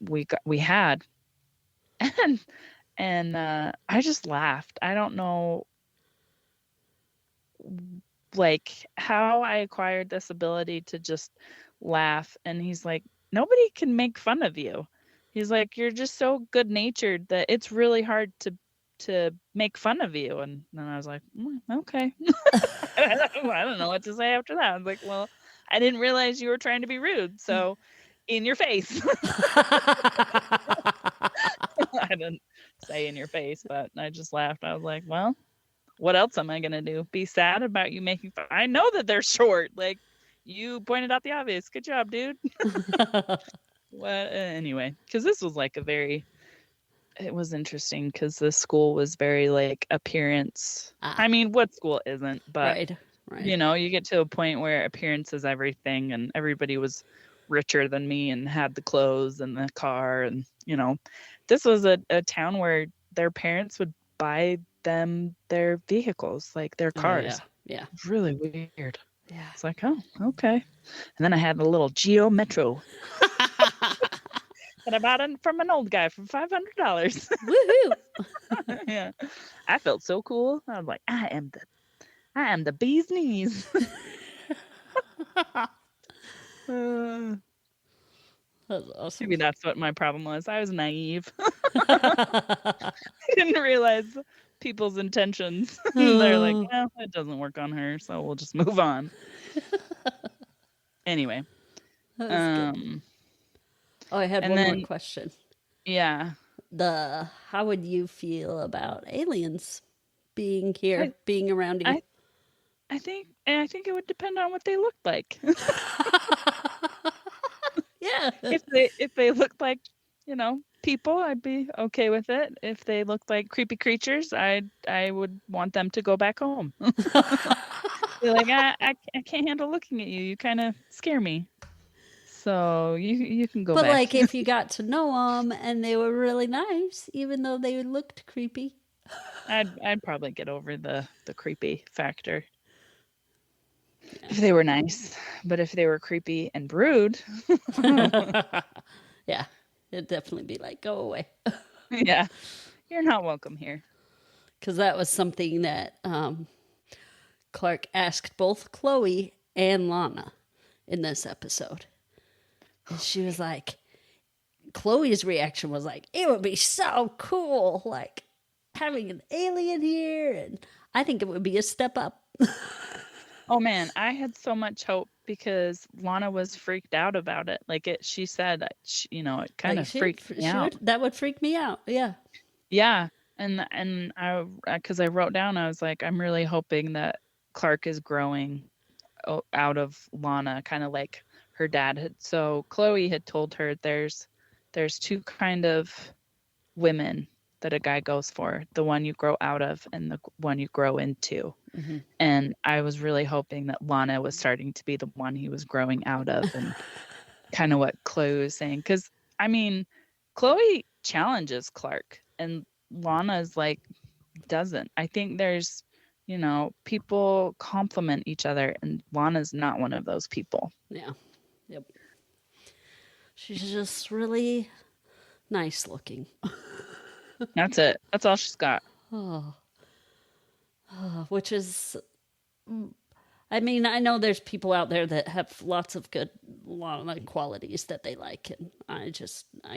we had. And I just laughed. I don't know like how I acquired this ability to just laugh, and he's like, "Nobody can make fun of you." He's like, "You're just so good-natured that it's really hard to make fun of you." And then I was like, "Okay." I don't know what to say after that. I was like, "Well, I didn't realize you were trying to be rude, so in your face." I didn't say in your face, but I just laughed. I was like, "Well, what else am I gonna do? Be sad about you making fun? I know that they're short. Like, you pointed out the obvious. Good job, dude." Well, anyway, because this was like it was interesting because the school was very like appearance. I mean, what school isn't? But Right. you get to a point where appearance is everything, and everybody was richer than me and had the clothes and the car, and this was a town where their parents would buy them their vehicles, like their Oh, cars. yeah. Really weird. Yeah. It's like, oh, okay. And then I had a little Geo Metro that I bought from an old guy for $500. Woohoo. Yeah, I felt so cool. I was like, I am the bee's knees. That's awesome. Maybe that's what my problem was. I was naive. I didn't realize people's intentions. They're like, well, it doesn't work on her, so we'll just move on. Anyway. Good. Oh, I had one more question. Yeah. How would you feel about aliens being here, being around you? I think it would depend on what they looked like. Yeah. If they looked like, people, I'd be okay with it. If they looked like creepy creatures, I would want them to go back home. Be like, I can't handle looking at you. You kind of scare me. So you can go but back. like if you got to know them and they were really nice, even though they looked creepy. I'd probably get over the creepy factor. Yeah. If they were nice, but if they were creepy and rude, yeah, it'd definitely be like, go away. Yeah, you're not welcome here. Because that was something that Clark asked both Chloe and Lana in this episode. And she was like, Chloe's reaction was like, it would be so cool, like having an alien here. And I think it would be a step up. Oh man, I had so much hope because Lana was freaked out about it. Like she said, it kind of freaked me out. That would freak me out. Yeah. Yeah. And I, because I wrote down, I was like, I'm really hoping that Clark is growing out of Lana, kind of like her dad had. So Chloe had told her there's two kind of women that a guy goes for, the one you grow out of and the one you grow into. Mm-hmm. And I was really hoping that Lana was starting to be the one he was growing out of, and kind of what Chloe was saying. Because, I mean, Chloe challenges Clark and Lana's like, doesn't. I think there's, people compliment each other, and Lana's not one of those people. Yeah. Yep. She's just really nice looking. That's it. That's all she's got. Which is, I mean, I know there's people out there that have lots of good qualities that they like, and I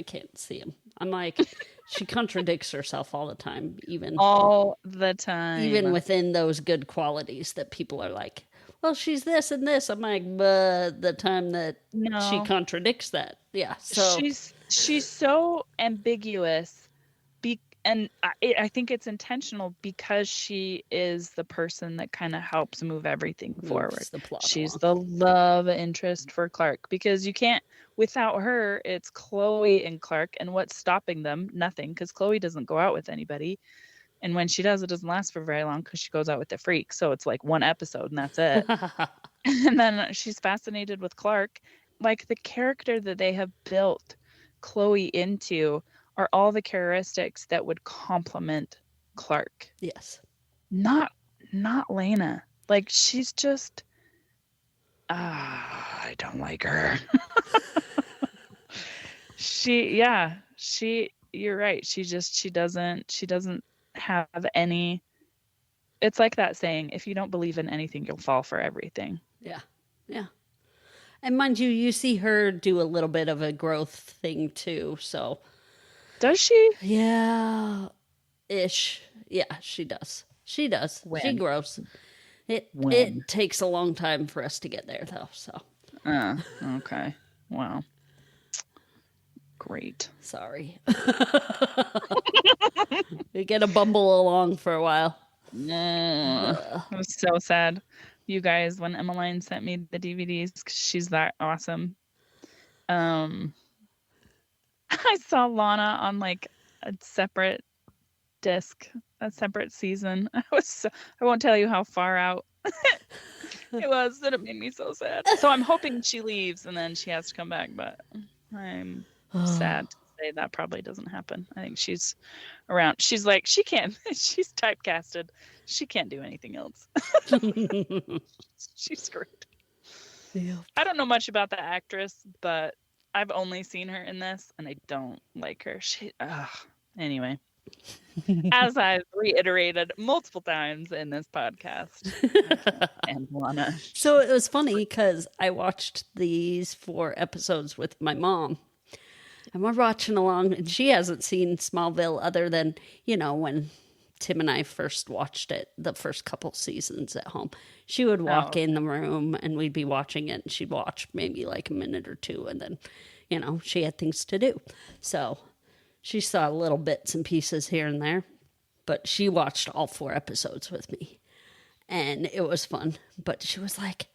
can't see them. I'm like, she contradicts herself all the time, All the time. even within those good qualities that people are like, well, she's this and this. I'm like, but the time that she No. contradicts that. Yeah. So She's so ambiguous. And I think it's intentional because she is the person that kind of helps move everything forward. moves the plot She's along. the love interest for Clark, because you can't, without her, it's Chloe and Clark. And what's stopping them? Nothing, because Chloe doesn't go out with anybody. And when she does, it doesn't last for very long because she goes out with the freak. So it's like one episode and that's it. And then she's fascinated with Clark. Like, the character that they have built Chloe into are all the characteristics that would complement Clark. Yes. Not Lena. Like, she's just I don't like her. You're right. She doesn't have any. It's like that saying, if you don't believe in anything, you'll fall for everything. Yeah. Yeah. And mind you, you see her do a little bit of a growth thing too. So, does she? Yeah. Ish. Yeah, she does. She does. When? She grows. It takes a long time for us to get there, though. So. Okay. Wow. Great. Sorry. We get to bumble along for a while. It was so sad. You guys, when Emmeline sent me the DVDs, 'cause she's that awesome. I saw Lana on like a separate disc, a separate season. I won't tell you how far out it was, that it made me so sad. So I'm hoping she leaves and then she has to come back, but I'm sad to say that probably doesn't happen. I think she's around. She's like, she can't, she's typecasted. She can't do anything else. She's great. Yep. I don't know much about the actress, but I've only seen her in this and I don't like her. Anyway. As I've reiterated multiple times in this podcast. And Lana. So it was funny because I watched these 4 episodes with my mom. And we're watching along, and she hasn't seen Smallville other than, when Tim and I first watched it, the first couple seasons at home. She would walk in the room, and we'd be watching it, and she'd watch maybe like a minute or two, and then, she had things to do. So she saw little bits and pieces here and there, but she watched all 4 episodes with me, and it was fun. But she was like,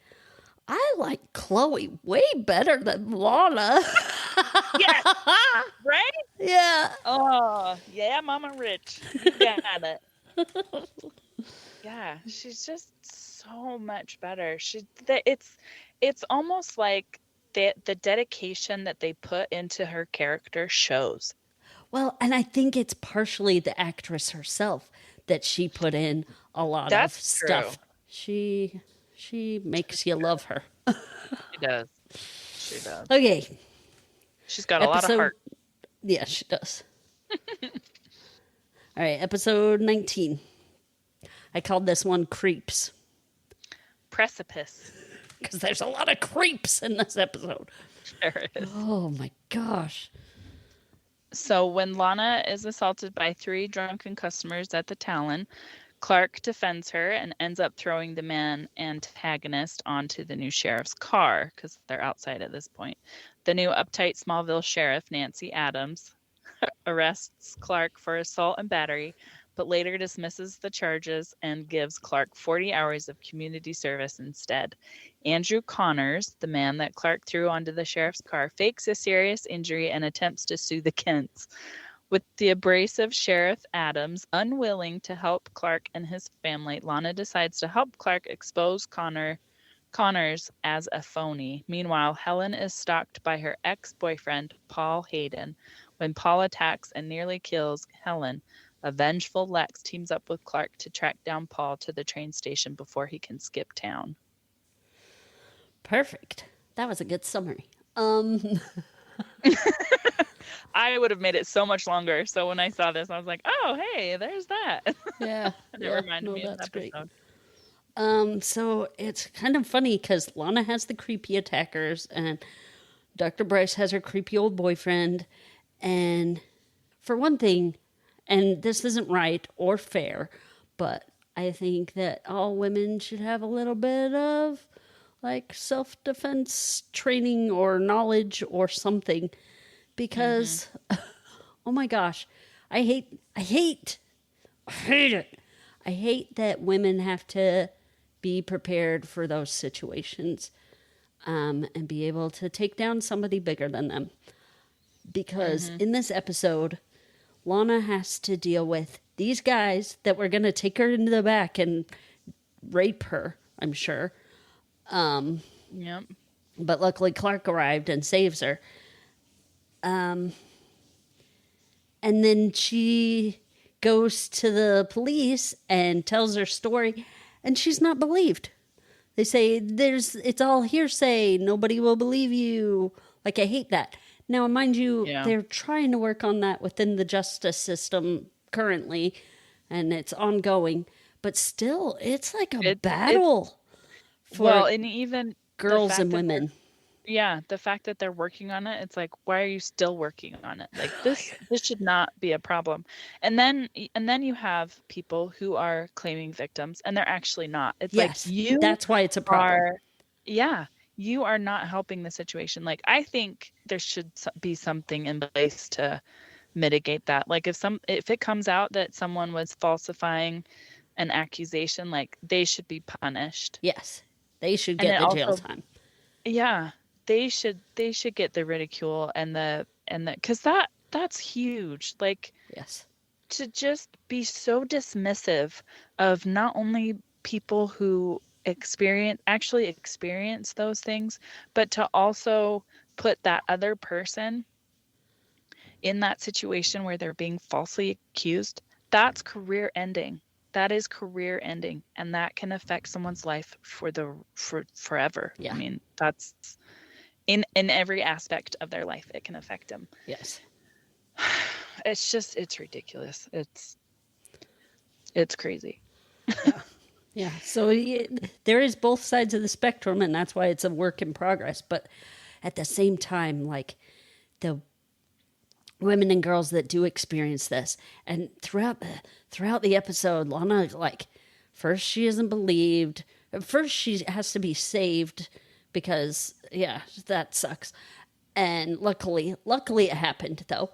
I like Chloe way better than Lana. Yes, right? Yeah. Oh, yeah, Mama Rich. You got it. Yeah, she's just so much better. It's almost like the dedication that they put into her character shows. Well, and I think it's partially the actress herself that she put in a lot of stuff. True. She makes you love her. She does. Okay. She's got a lot of heart. Yeah, she does. All right, episode 19. I called this one Creeps. Precipice. Because there's a lot of creeps in this episode. There is. Oh my gosh. So when Lana is assaulted by 3 drunken customers at the Talon, Clark defends her and ends up throwing the man antagonist onto the new sheriff's car because they're outside at this point. The new uptight Smallville sheriff, Nancy Adams, arrests Clark for assault and battery, but later dismisses the charges and gives Clark 40 hours of community service instead. Andrew Connors, the man that Clark threw onto the sheriff's car, fakes a serious injury and attempts to sue the Kents. With the abrasive Sheriff Adams unwilling to help Clark and his family, Lana decides to help Clark expose Connors as a phony. Meanwhile, Helen is stalked by her ex-boyfriend, Paul Hayden. When Paul attacks and nearly kills Helen, a vengeful Lex teams up with Clark to track down Paul to the train station before he can skip town. Perfect. That was a good summary. I would have made it so much longer. So when I saw this, I was like, oh, hey, there's that. Yeah. It reminded me of that episode. Great. So it's kind of funny because Lana has the creepy attackers and Dr. Bryce has her creepy old boyfriend. And for one thing, and this isn't right or fair, but I think that all women should have a little bit of like self-defense training or knowledge or something, because oh my gosh, I hate it. I hate that women have to be prepared for those situations, and be able to take down somebody bigger than them. Because in this episode, Lana has to deal with these guys that were going to take her into the back and rape her, I'm sure. Yep. But luckily Clark arrived and saves her. And then she goes to the police and tells her story, and she's not believed. They say it's all hearsay. Nobody will believe you. Like, I hate that. Now, mind you, they're trying to work on that within the justice system currently, and it's ongoing. But still, it's like a battle for and even girls and women. The fact that they're working on it, it's like, why are you still working on it? Like, this should not be a problem. And then you have people who are claiming victims, and they're actually not. It's like, that's why it's a problem. You are not helping the situation. Like, I think there should be something in place to mitigate that. Like, if it comes out that someone was falsifying an accusation, like, they should be punished. Yes, they should get the jail time. Yeah, they should get the ridicule and the because that's huge. Like, yes, to just be so dismissive of not only people who actually experience those things, but to also put that other person in that situation where they're being falsely accused. That's career ending. That is career ending, and that can affect someone's life for forever. Yeah. I mean, that's in every aspect of their life it can affect them. Yes. It's ridiculous. It's crazy. Yeah. So there is both sides of the spectrum, and that's why it's a work in progress. But at the same time, like, the women and girls that do experience this, and throughout the episode, Lana, like, first she isn't believed. First she has to be saved because that sucks. And luckily it happened though.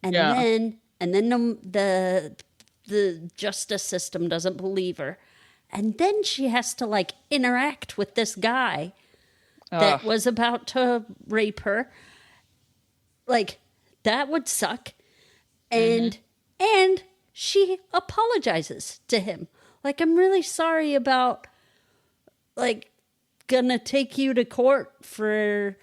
And then the justice system doesn't believe her. And then she has to, like, interact with this guy that was about to rape her. Like, that would suck. And she apologizes to him. Like, I'm really sorry about, like, gonna take you to court for,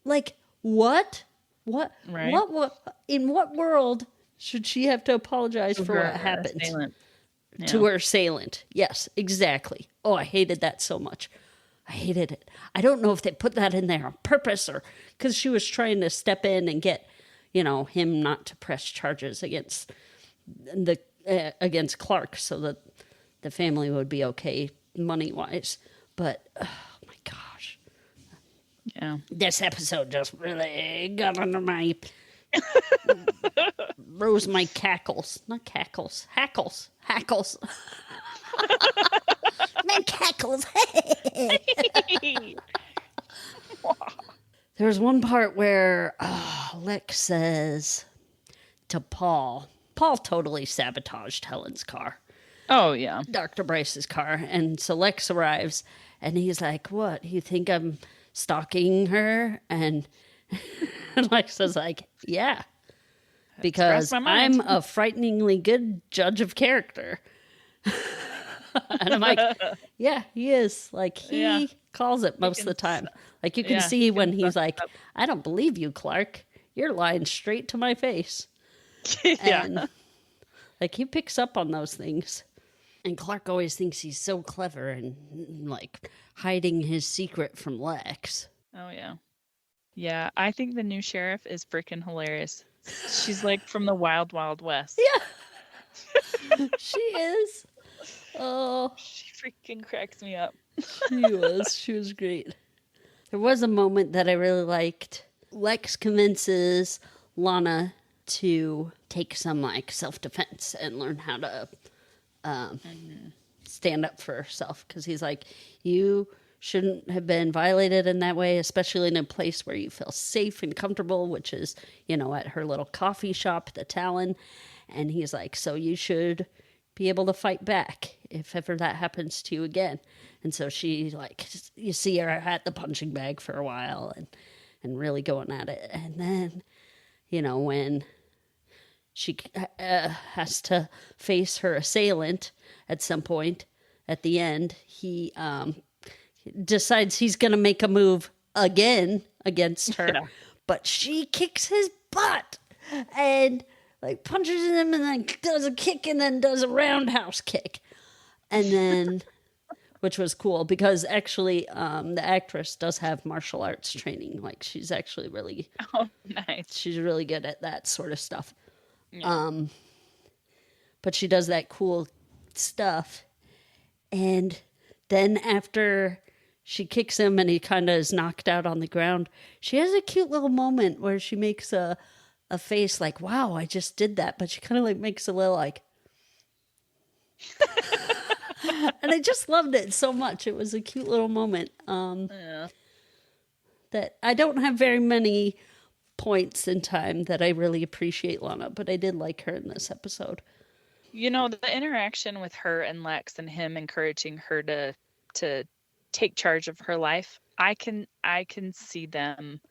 like, what? What? Right. What? In what world should she have to apologize for what happened? To her assailant. Yes, exactly. Oh, I hated that so much. I hated it. I don't know if they put that in there on purpose or because she was trying to step in and get, him not to press charges against Clark so that the family would be okay money-wise. But, oh my gosh. Yeah. This episode just really got under my... rose my cackles. Not cackles. Hackles. My cackles. There's one part where Lex says to Paul totally sabotaged Helen's car. Oh, yeah. Dr. Bryce's car. And so Lex arrives, and he's like, what? You think I'm stalking her? And Lex is like, yeah. Because I'm a frighteningly good judge of character. And I'm like, yeah, he is. Like, he calls it most of the time. Like, you can see when he's like, I don't believe you, Clark. You're lying straight to my face. And, like, he picks up on those things. And Clark always thinks he's so clever and, like, hiding his secret from Lex. Oh, yeah. Yeah, I think the new sheriff is freaking hilarious. She's like from the Wild Wild West. Yeah. She is. Oh. She freaking cracks me up. She was great. There was a moment that I really liked. Lex convinces Lana to take some like self-defense and learn how to stand up for herself, because he's like, you shouldn't have been violated in that way, especially in a place where you feel safe and comfortable, which is, at her little coffee shop, the Talon. And he's like, so you should be able to fight back if ever that happens to you again. And so she, like, you see her at the punching bag for a while and really going at it. And then, when she has to face her assailant at some point at the end, he decides he's going to make a move again against her. Yeah. But she kicks his butt and like punches him and then does a kick and then does a roundhouse kick. And then, which was cool because actually the actress does have martial arts training. Like she's actually really, nice. She's really good at that sort of stuff. Yeah. But she does that cool stuff. And then after she kicks him and he kind of is knocked out on the ground, she has a cute little moment where she makes a face like, wow, I just did that. But she kind of like makes a little like, and I just loved it so much. It was a cute little moment. That I don't have very many points in time that I really appreciate Lana, but I did like her in this episode. The interaction with her and Lex and him encouraging her to take charge of her life, I can see them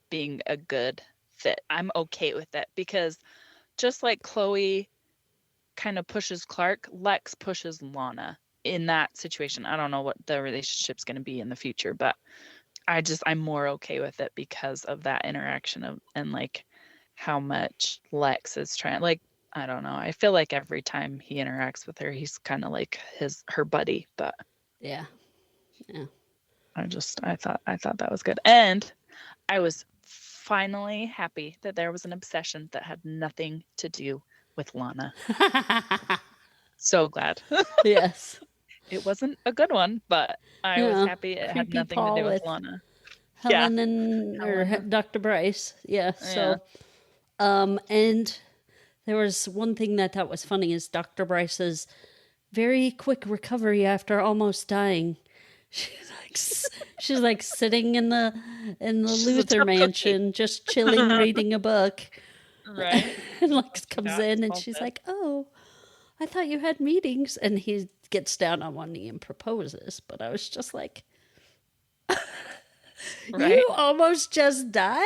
being a good fit. I'm okay with it because just like Chloe kind of pushes Clark, Lex pushes Lana in that situation. I don't know what the relationship's going to be in the future, but I'm more okay with it because of that interaction and like how much Lex is trying, like, I don't know. I feel like every time he interacts with her, he's kind of like her buddy, but yeah. I thought that was good. And I was finally happy that there was an obsession that had nothing to do with Lana. So glad. Yes. It wasn't a good one, but I was happy it had nothing to do with Lana. Helen and Dr. Bryce. Yeah. So, and there was one thing that I thought was funny is Dr. Bryce's very quick recovery after almost dying. She's like sitting in the Luther mansion, just chilling, reading a book. Right. And Lex comes in and she's like, "Oh, I thought you had meetings." And he gets down on one knee and proposes. But I was just like, you almost just died?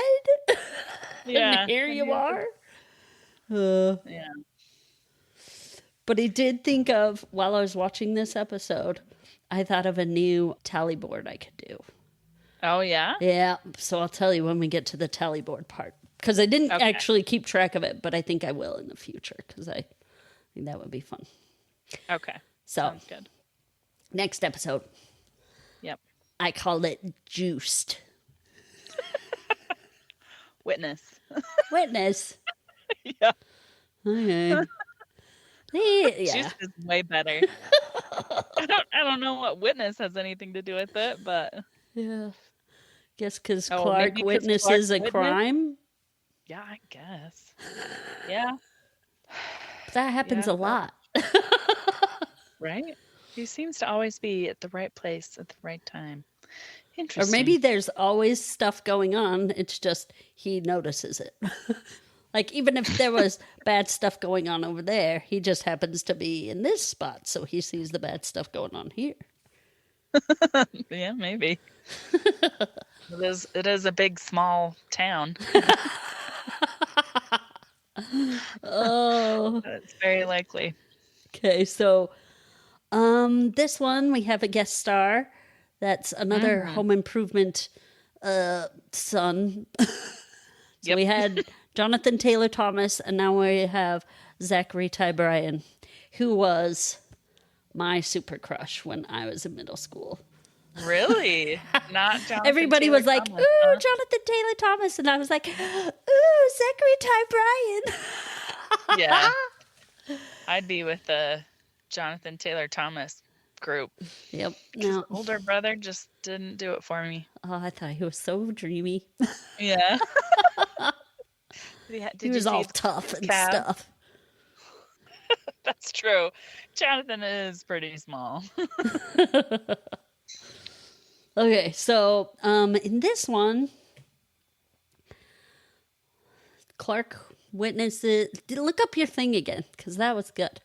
Yeah. And here you are? Yeah. But I did think of, while I was watching this episode, I thought of a new tally board I could do. Oh, yeah? Yeah. So I'll tell you when we get to the tally board part. Because I didn't actually keep track of it, but I think I will in the future. Because I think that would be fun. Okay. So, sounds good. Next episode. Yep. I called it Juiced. Witness. Witness. Yeah. Okay. Yeah. Juiced is way better. I don't know what witness has anything to do with it, but yeah. Guess because Clark witnesses a crime. Yeah, I guess. Yeah. That happens a lot. Right? He seems to always be at the right place at the right time. Interesting. Or maybe there's always stuff going on. It's just he notices it. Like, even if there was bad stuff going on over there, he just happens to be in this spot, so he sees the bad stuff going on here. Yeah, maybe. It is a big, small town. Oh. It's very likely. Okay, so this one, we have a guest star. That's another Home Improvement son. So we had Jonathan Taylor Thomas, and now we have Zachary Ty Bryan, who was my super crush when I was in middle school. Really? Not Jonathan Everybody Taylor was like, Thomas, ooh, Jonathan Taylor Thomas. And I was like, ooh, Zachary Ty Bryan. Yeah. I'd be with the Jonathan Taylor Thomas group. Yep. No. Older brother just didn't do it for me. Oh, I thought he was so dreamy. Yeah. He was all tough and stuff. That's true. Jonathan is pretty small. Okay, so in this one, Clark witnesses. Look up your thing again, because that was good.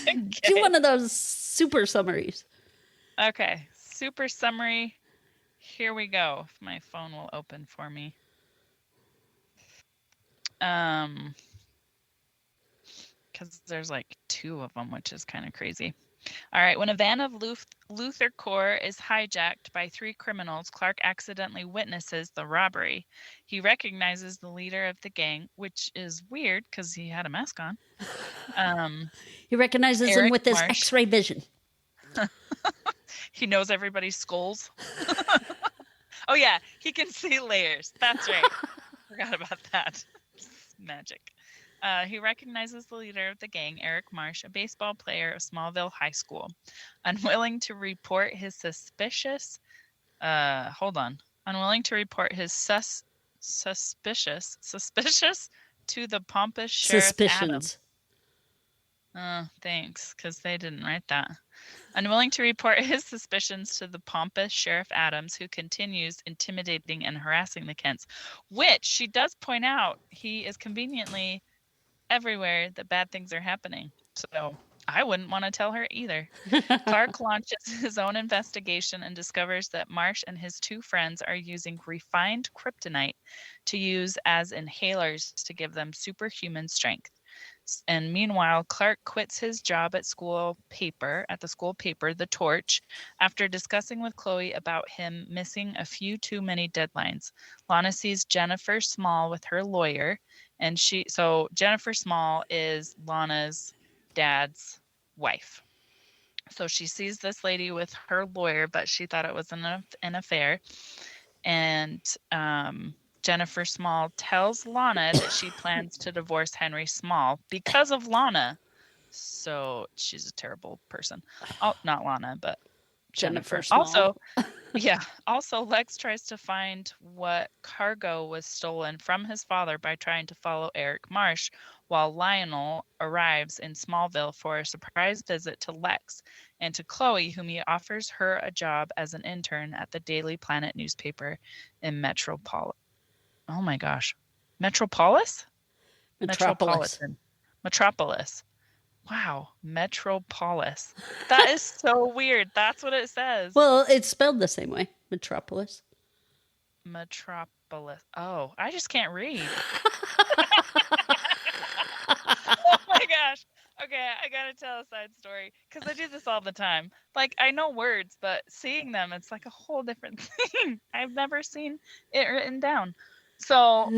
Okay. Do one of those super summaries. Okay, super summary. Here we go. If my phone will open for me. Because there's like 2 of them, which is kind of crazy. All right. When a van of Luther Corps is hijacked by 3 criminals, Clark accidentally witnesses the robbery. He recognizes the leader of the gang, which is weird because he had a mask on. He recognizes him with his X-ray vision. He knows everybody's skulls. Oh, yeah. He can see layers. That's right. Forgot about that. It's magic. He recognizes the leader of the gang, Eric Marsh, a baseball player of Smallville High School. Unwilling to report his suspicious to the pompous Sheriff Adams. Thanks, because they didn't write that. Unwilling to report his suspicions to the pompous Sheriff Adams, who continues intimidating and harassing the Kents, which she does point out he is conveniently everywhere that bad things are happening. So I wouldn't want to tell her either. Clark launches his own investigation and discovers that Marsh and his 2 friends are using refined kryptonite to use as inhalers to give them superhuman strength. And meanwhile, Clark quits his job at the school paper, The Torch, after discussing with Chloe about him missing a few too many deadlines. Lana sees Jennifer Small with her lawyer, and so Jennifer Small is Lana's dad's wife. So she sees this lady with her lawyer, but she thought it was an affair. And Jennifer Small tells Lana that she plans to divorce Henry Small because of Lana. So she's a terrible person. Oh, not Lana, but Jennifer. Also, Lex tries to find what cargo was stolen from his father by trying to follow Eric Marsh, while Lionel arrives in Smallville for a surprise visit to Lex and to Chloe, whom he offers her a job as an intern at the Daily Planet newspaper in Metropolis. Oh my gosh. Metropolis? Metropolitan. Metropolis. Wow. Metropolis. That is so weird. That's what it says. Well, it's spelled the same way. Metropolis. Metropolis. Oh, I just can't read. Oh my gosh. Okay, I gotta tell a side story because I do this all the time. Like, I know words, but seeing them, it's like a whole different thing. I've never seen it written down. So,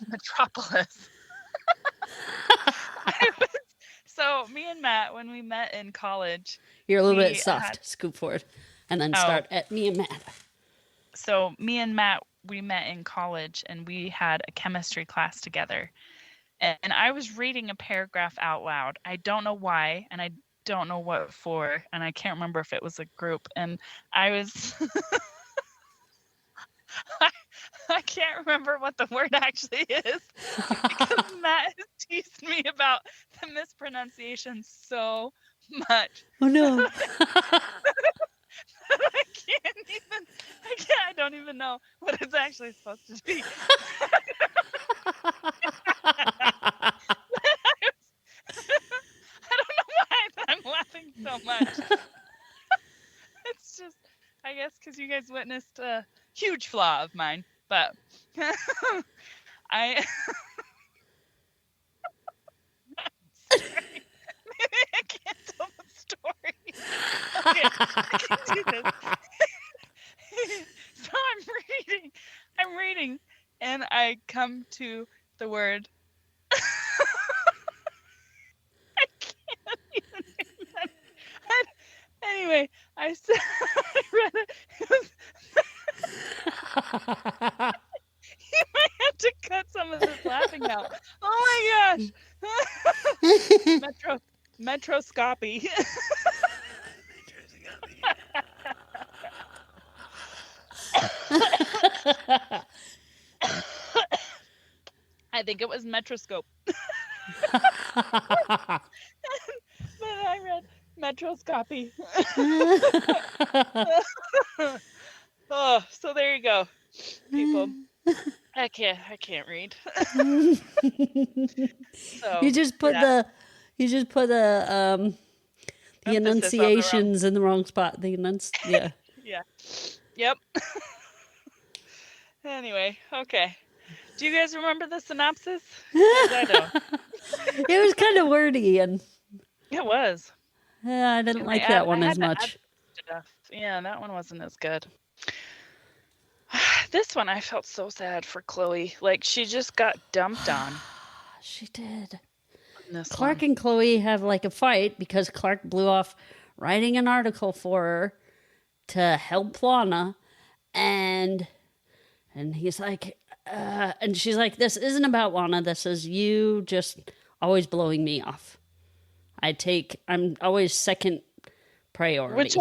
Metropolis. So, me and Matt, when we met in college... You're a little bit soft. Scoop forward. And then start at me and Matt. So, me and Matt, we met in college, and we had a chemistry class together. And I was reading a paragraph out loud. I don't know why, and I don't know what for, and I can't remember if it was a group. And I was... I can't remember what the word actually is because Matt has teased me about the mispronunciation so much. Oh no. I don't even know what it's actually supposed to be. I don't know why I'm laughing so much. It's just, I guess, because you guys witnessed a huge flaw of mine, but I maybe I can't tell the story. Okay, I can do this. So I'm reading, and I come to the word. I can't even do that. Anyway, I said, I read it. It was, you might have to cut some of this laughing out. Oh my gosh. Metroscopy. think it was Metroscope. But I read Metroscopy. Oh, so there you go, people. I can't read. So You just put the enunciations in the wrong spot. Yeah. Yeah. Yep. Anyway, okay. Do you guys remember the synopsis? 'Cause I don't. It was kind of wordy, and It was. I didn't like that one as much. Stuff. Yeah, that one wasn't as good. This one, I felt so sad for Chloe. Like, she just got dumped on. She did. Clark and Chloe have like a fight because Clark blew off writing an article for her to help Lana, and he's like, and she's like, this isn't about Lana. This is you just always blowing me off. I'm always second priority.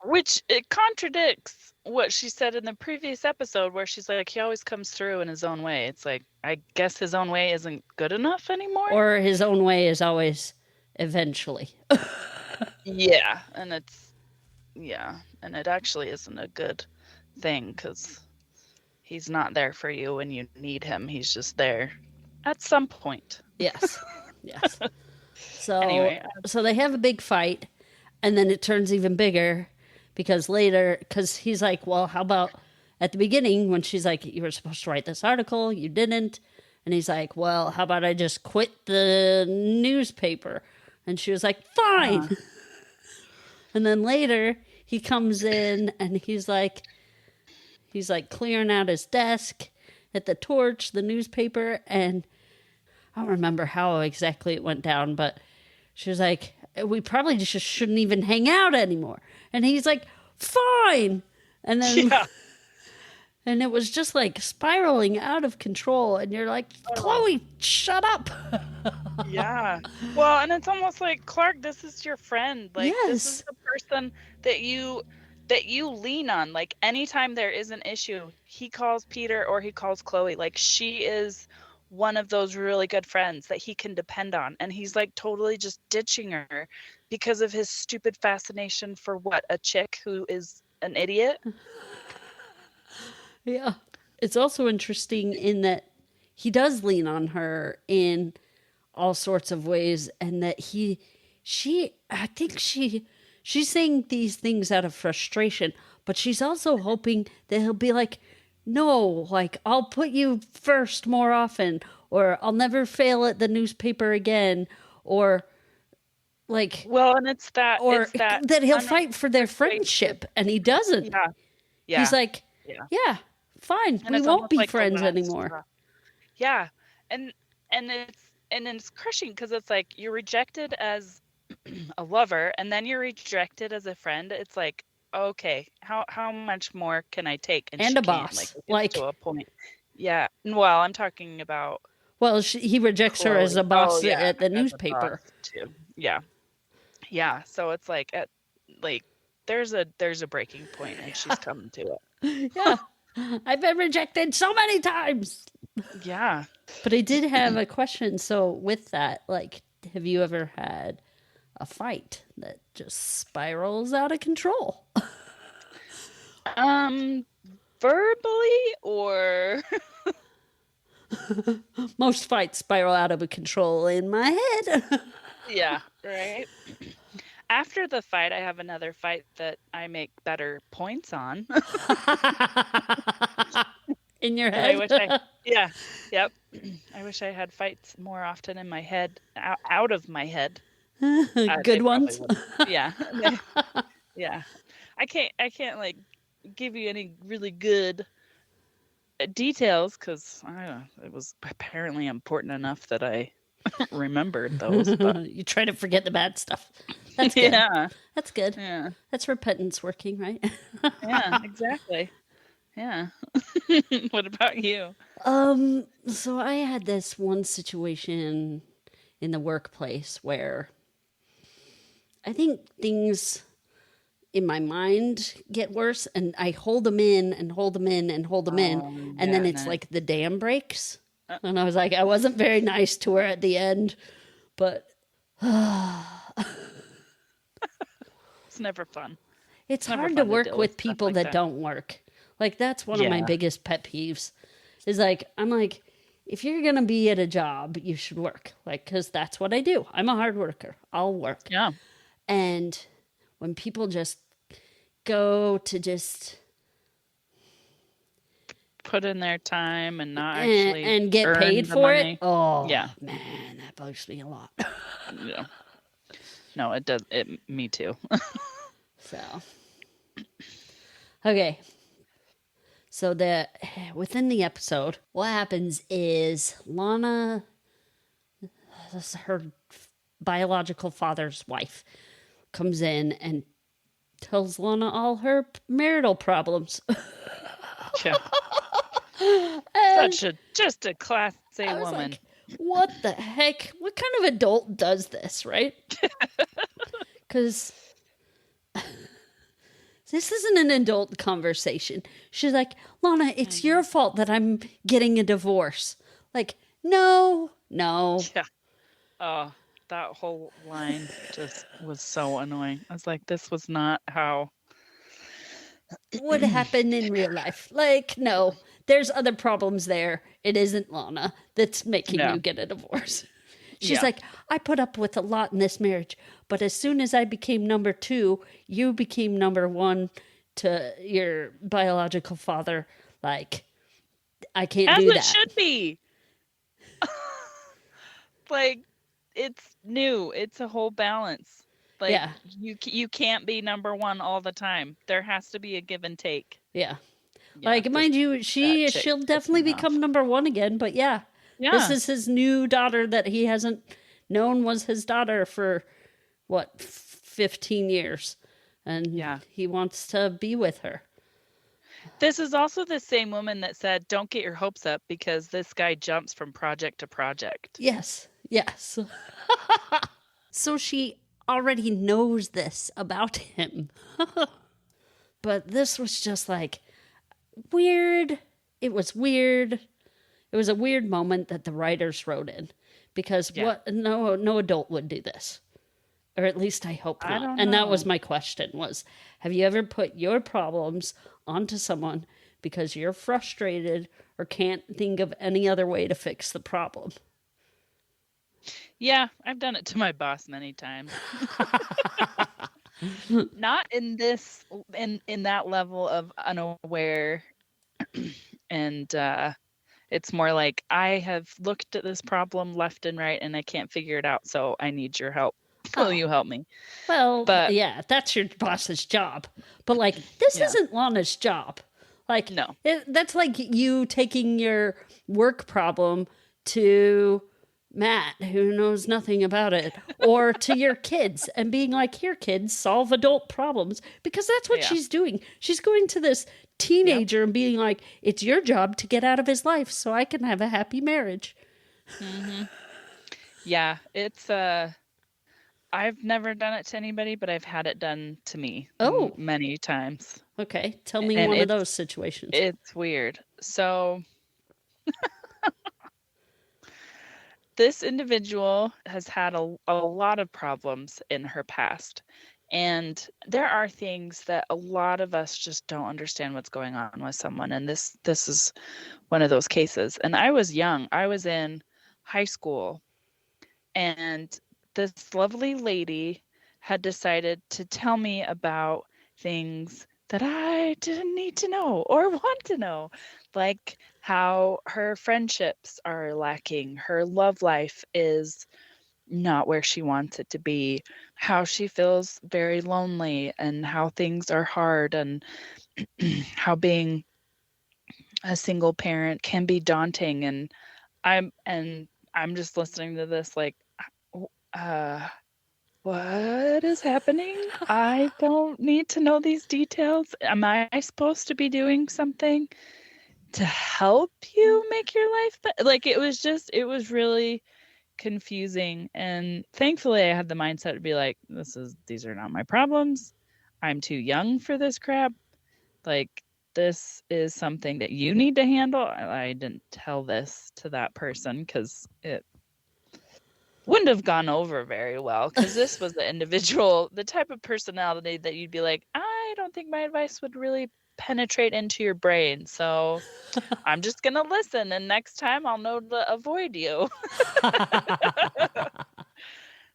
Which it contradicts what she said in the previous episode where she's like, he always comes through in his own way. It's like, I guess his own way isn't good enough anymore. Or his own way is always eventually. Yeah. And it actually isn't a good thing because he's not there for you when you need him. He's just there at some point. Yes. So anyway, so they have a big fight, and then it turns even bigger because he's like, well, how about at the beginning when she's like, you were supposed to write this article, you didn't. And he's like, well, how about I just quit the newspaper? And she was like, fine. And then later he comes in and he's like clearing out his desk at the Torch, the newspaper. And I don't remember how exactly it went down, but she was like, we probably just shouldn't even hang out anymore. And he's like, fine. And then, and it was just like spiraling out of control. And you're like, Chloe, shut up. Yeah. Well, and it's almost like, Clark, this is your friend. Like, this is the person that you lean on. Like, anytime there is an issue, he calls Peter or he calls Chloe. Like, she is one of those really good friends that he can depend on, and he's like totally just ditching her because of his stupid fascination for a chick who is an idiot. Yeah. It's also interesting in that he does lean on her in all sorts of ways, and that I think she's saying these things out of frustration, but she's also hoping that he'll be like, no, like, I'll put you first more often, or I'll never fail at the newspaper again, or like, well, and it's that he'll fight for their friendship, and he doesn't. Yeah. He's like, yeah, fine, and we won't be friends anymore. Yeah, and it's crushing because it's like you're rejected as a lover, and then you're rejected as a friend. It's like, okay, how much more can I take? And a boss, like to a point. Yeah. Well, I'm talking about. Well, he rejects Chloe. Her as a boss at the newspaper too. Yeah. Yeah. So it's like there's a breaking point, and she's coming to it. Yeah. I've been rejected so many times. Yeah. But I did have a question. So with that, like, have you ever had a fight that just spirals out of control? Verbally or most fights spiral out of control in my head. Yeah, right. After the fight, I have another fight that I make better points on. In your head? Yep. I wish I had fights more often in my head, out of my head. Good ones? Yeah. Yeah. I can't like give you any really good details because it was apparently important enough that I remembered those. But... You try to forget the bad stuff. That's good. Yeah. That's good. Yeah. That's repentance working, right? Yeah, exactly. Yeah. What about you? So I had this one situation in the workplace where I think things in my mind get worse, and I hold them in and hold them in and hold them in, and then it's like the dam breaks. And I was like, I wasn't very nice to her at the end, but It's never fun. it's Never hard to fun to work deal with with stuff people like that that. don't work. Like, that's one of my Yeah. biggest pet peeves. Is like, I'm like, if you're going to be at a job, you should work. Like, because that's what I do. I'm a hard worker. I'll work. Yeah. And when people just go to just Put in their time and not actually and get earn paid the for it, money. oh, Yeah. man, that bugs me a lot. Yeah. No, it does. Me too. So, okay. So within the episode, what happens is Lana, her biological father's wife, comes in and tells Lana all her marital problems. Yeah. And Just a class A I was woman. like, what the heck? What kind of adult does this, right? Because this isn't an adult conversation. She's like, Lana, it's your fault that I'm getting a divorce. Like, no. Yeah. Oh, that whole line just was so annoying. I was like, this was not how. Would happen in real life. Like, no. There's other problems there. It isn't Lana that's making No. you get a divorce. She's Yeah. like, I put up with a lot in this marriage, but as soon as I became number 2, you became number 1 to your biological father. Like, I can't As do it that. should be. Like, it's new. It's a whole balance. Like, Yeah. you can't be number 1 all the time. There has to be a give and take. Yeah. Yeah, Like, mind you, that chick she'll pissed definitely me become off. number 1 again, but yeah. Yeah. This is his new daughter that he hasn't known was his daughter for, 15 years. And Yeah. he wants to be with her. This is also the same woman that said, don't get your hopes up because this guy jumps from project to project. Yes. So she already knows this about him. But this was just like weird. It was weird. It was a weird moment that the writers wrote in because no adult would do this. Or at least I hope I not. don't And that was know. my question was, have you ever put your problems onto someone because you're frustrated or can't think of any other way to fix the problem? Yeah, I've done it to my boss many times. Not in this in that level of unaware and it's more like I have looked at this problem left and right and I can't figure it out, so I need your help. Will you help me? Well, But yeah, that's your boss's job. But like, this Yeah. isn't Lana's job. Like, No. That's like you taking your work problem to Matt, who knows nothing about it, or to your kids and being like, here, kids, solve adult problems. Because that's what Yeah. she's doing. She's going to this teenager and being like, it's your job to get out of his life so I can have a happy marriage. Yeah, it's I've never done it to anybody, but I've had it done to me many times. Okay, tell me And one of it's- those situations. It's weird. So this individual has had a lot of problems in her past. And there are things that a lot of us just don't understand what's going on with someone. And this is one of those cases. And I was young. I was in high school. And this lovely lady had decided to tell me about things that I didn't need to know or want to know, like how her friendships are lacking, her love life is not where she wants it to be, how she feels very lonely and how things are hard, and how being a single parent can be daunting. And I'm just listening to this like, what is happening? I don't need to know these details. Am I supposed to be doing something to help you make your life better? Like, it was really confusing. And thankfully I had the mindset to be like, these are not my problems. I'm too young for this crap. Like, this is something that you need to handle. I didn't tell this to that person because it wouldn't have gone over very well, because this was the type of personality that you'd be like, I don't think my advice would really penetrate into your brain, so I'm just gonna listen, and next time I'll know to avoid you.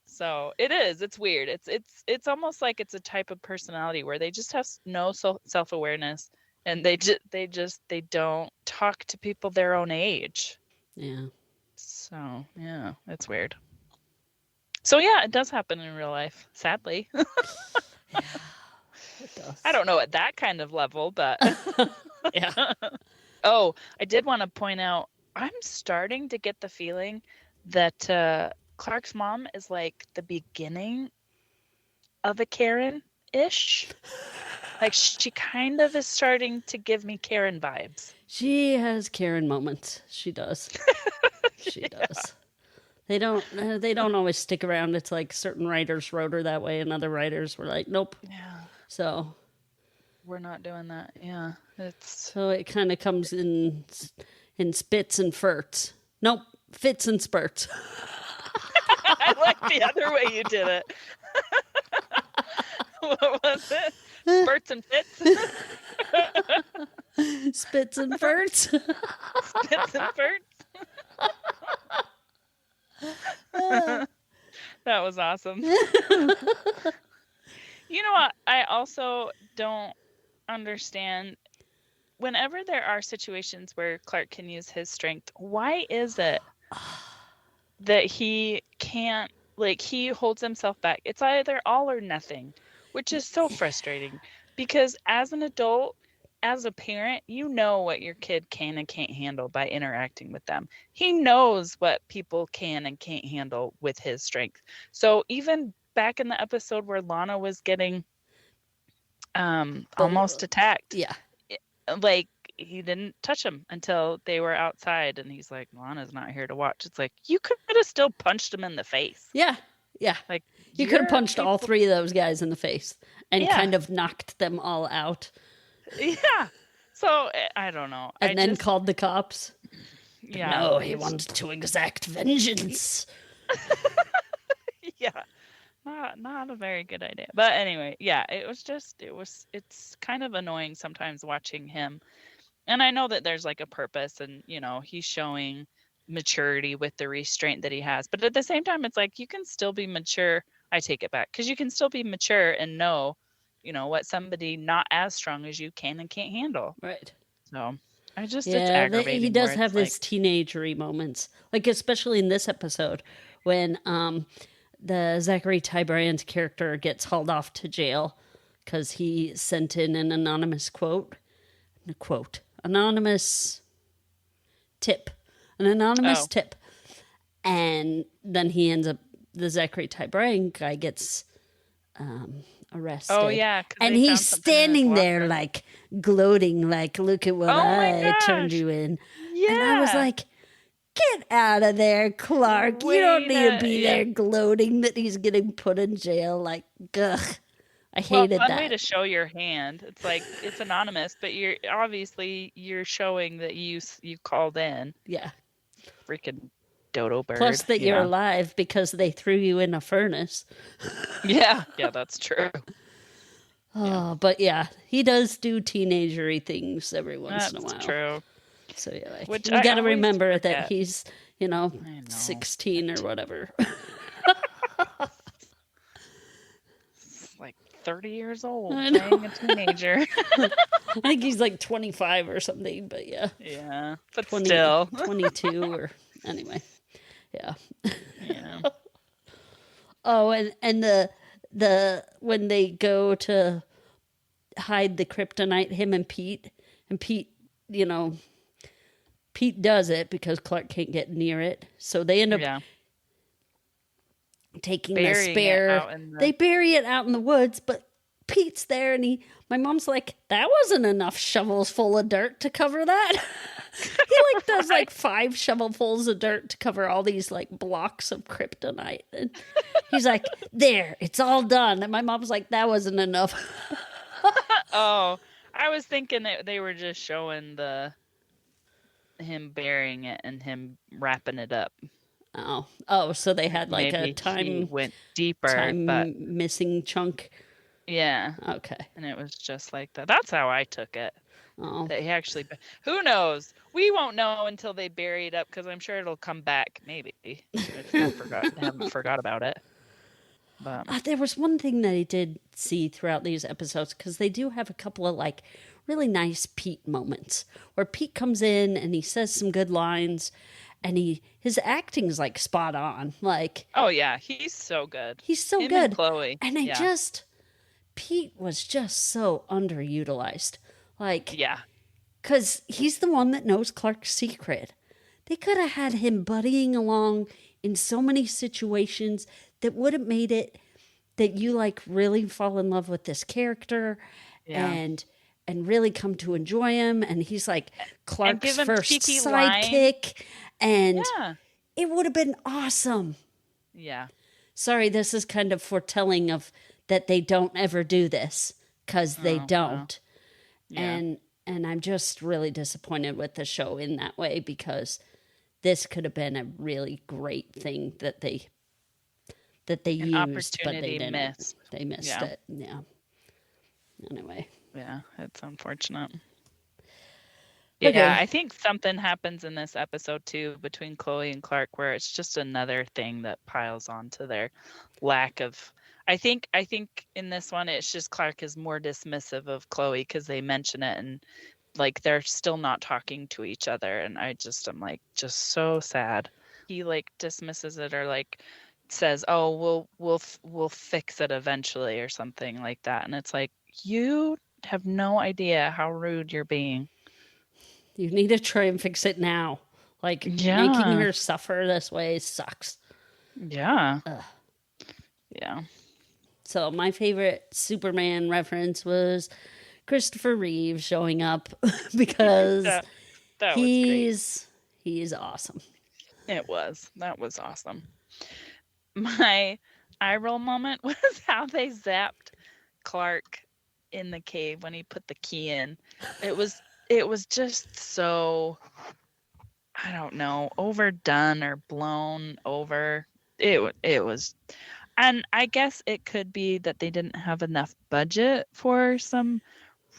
So it's weird. It's almost like it's a type of personality where they just have no self-awareness, and they don't talk to people their own age. Yeah. So yeah, it's weird. So yeah, it does happen in real life, sadly. Yeah, it does. I don't know at that kind of level, but yeah. Oh, I did want to point out, I'm starting to get the feeling that Clark's mom is like the beginning of a Karen-ish. Like, she kind of is starting to give me Karen vibes. She has Karen moments. She does. She does. They don't always stick around. It's like certain writers wrote her that way, and other writers were like, nope. Yeah. So we're not doing that. Yeah. So it kind of comes in spits and furts. Nope, fits and spurts. I like the other way you did it. What was it? Spurts and fits? Spits and furts. Spits and furts. That was awesome. You know what? I also don't understand. Whenever there are situations where Clark can use his strength, why is it that he can't, like, he holds himself back? It's either all or nothing, which is so frustrating, because as an adult, as a parent, you know what your kid can and can't handle by interacting with them. He knows what people can and can't handle with his strength. So even back in the episode where Lana was getting almost attacked, yeah, like, he didn't touch him until they were outside, and he's like, Lana's not here to watch. It's like, you could have still punched him in the face. Yeah. Like, you could have punched all three of those guys in the face and kind of knocked them all out. Yeah. So I don't know. And then called the cops. Yeah. No, he wanted to exact vengeance. Yeah. Not a very good idea. But anyway, yeah, it's kind of annoying sometimes watching him. And I know that there's like a purpose, and, you know, he's showing maturity with the restraint that he has. But at the same time, it's like, you can still be mature. I take it back, because you can still be mature and know, you know, what somebody not as strong as you can and can't handle. Right. So it's aggravating. He does have his teenagery moments, like especially in this episode when the Zachary Ty Bryan's character gets hauled off to jail because he sent in an anonymous anonymous tip, tip, and then he ends up, the Zachary Ty Bryan guy gets arrested. Oh yeah, and he's standing there like gloating, like, look at what I turned you in. Yeah, and I was like, get out of there, Clark. You don't need to be there gloating that he's getting put in jail. Like, ugh. I hated that. One way to show your hand. It's like, it's anonymous, but you're showing that you called in. Yeah. Freaking dodo bird. Plus that you're alive because they threw you in a furnace. Yeah, that's true. Oh, but yeah, he does do teenagery things every once in a while. That's true. So yeah, like, you got to remember that he's, 16 or whatever. Like 30 years old, playing a teenager. I think he's like 25 or something, but yeah. Yeah, but still. 22 or anyway. Yeah. Yeah. Oh, and the when they go to hide the kryptonite, him and Pete, Pete does it because Clark can't get near it. So they end up taking the spare. They bury it out in the woods, but Pete's there, and my mom's like, that wasn't enough shovels full of dirt to cover that. He does 5 shovelfuls of dirt to cover all these blocks of kryptonite. And he's like, there, it's all done. And my mom's like, that wasn't enough. Oh, I was thinking that they were just showing him burying it and him wrapping it up. Oh, so they had like a Maybe he went deeper, but missing chunk. yeah. Okay. And it was just like that. That's how I took it. Oh, That he actually, who knows? We won't know until they bury it up, because I'm sure it'll come back. Maybe if they haven't forgot about it. But there was one thing that I did see throughout these episodes, because they do have a couple of like really nice Pete moments where Pete comes in and he says some good lines, and his acting's like spot on. Like, oh yeah, he's so good. he's so Him good. and Chloe. And Pete was just so underutilized. Like, Yeah. because he's the one that knows Clark's secret. They could have had him buddying along in so many situations that would have made it that you like really fall in love with this character and really come to enjoy him. And he's like Clark's first sidekick. And it would have been awesome. Yeah. Sorry, this is kind of foretelling of that they don't ever do this, because they don't. Yeah. And I'm just really disappointed with the show in that way, because this could have been a really great thing that they used, but they didn't. Missed. They missed it. Yeah. Anyway. Yeah, it's unfortunate. Okay. Yeah, I think something happens in this episode too between Chloe and Clark, where it's just another thing that piles on to their lack of. I think in this one it's just Clark is more dismissive of Chloe because they mention it, and like they're still not talking to each other, and I'm like just so sad. He like dismisses it, or like says, "Oh, we'll fix it eventually," or something like that, and it's like, you have no idea how rude you're being. You need to try and fix it now. Like, making her suffer this way sucks. Yeah. Ugh. Yeah. So my favorite Superman reference was Christopher Reeve showing up because that he's awesome. That was awesome. My eye roll moment was how they zapped Clark in the cave when he put the key in. It was just so, I don't know, overdone or blown over. It was, and I guess it could be that they didn't have enough budget for some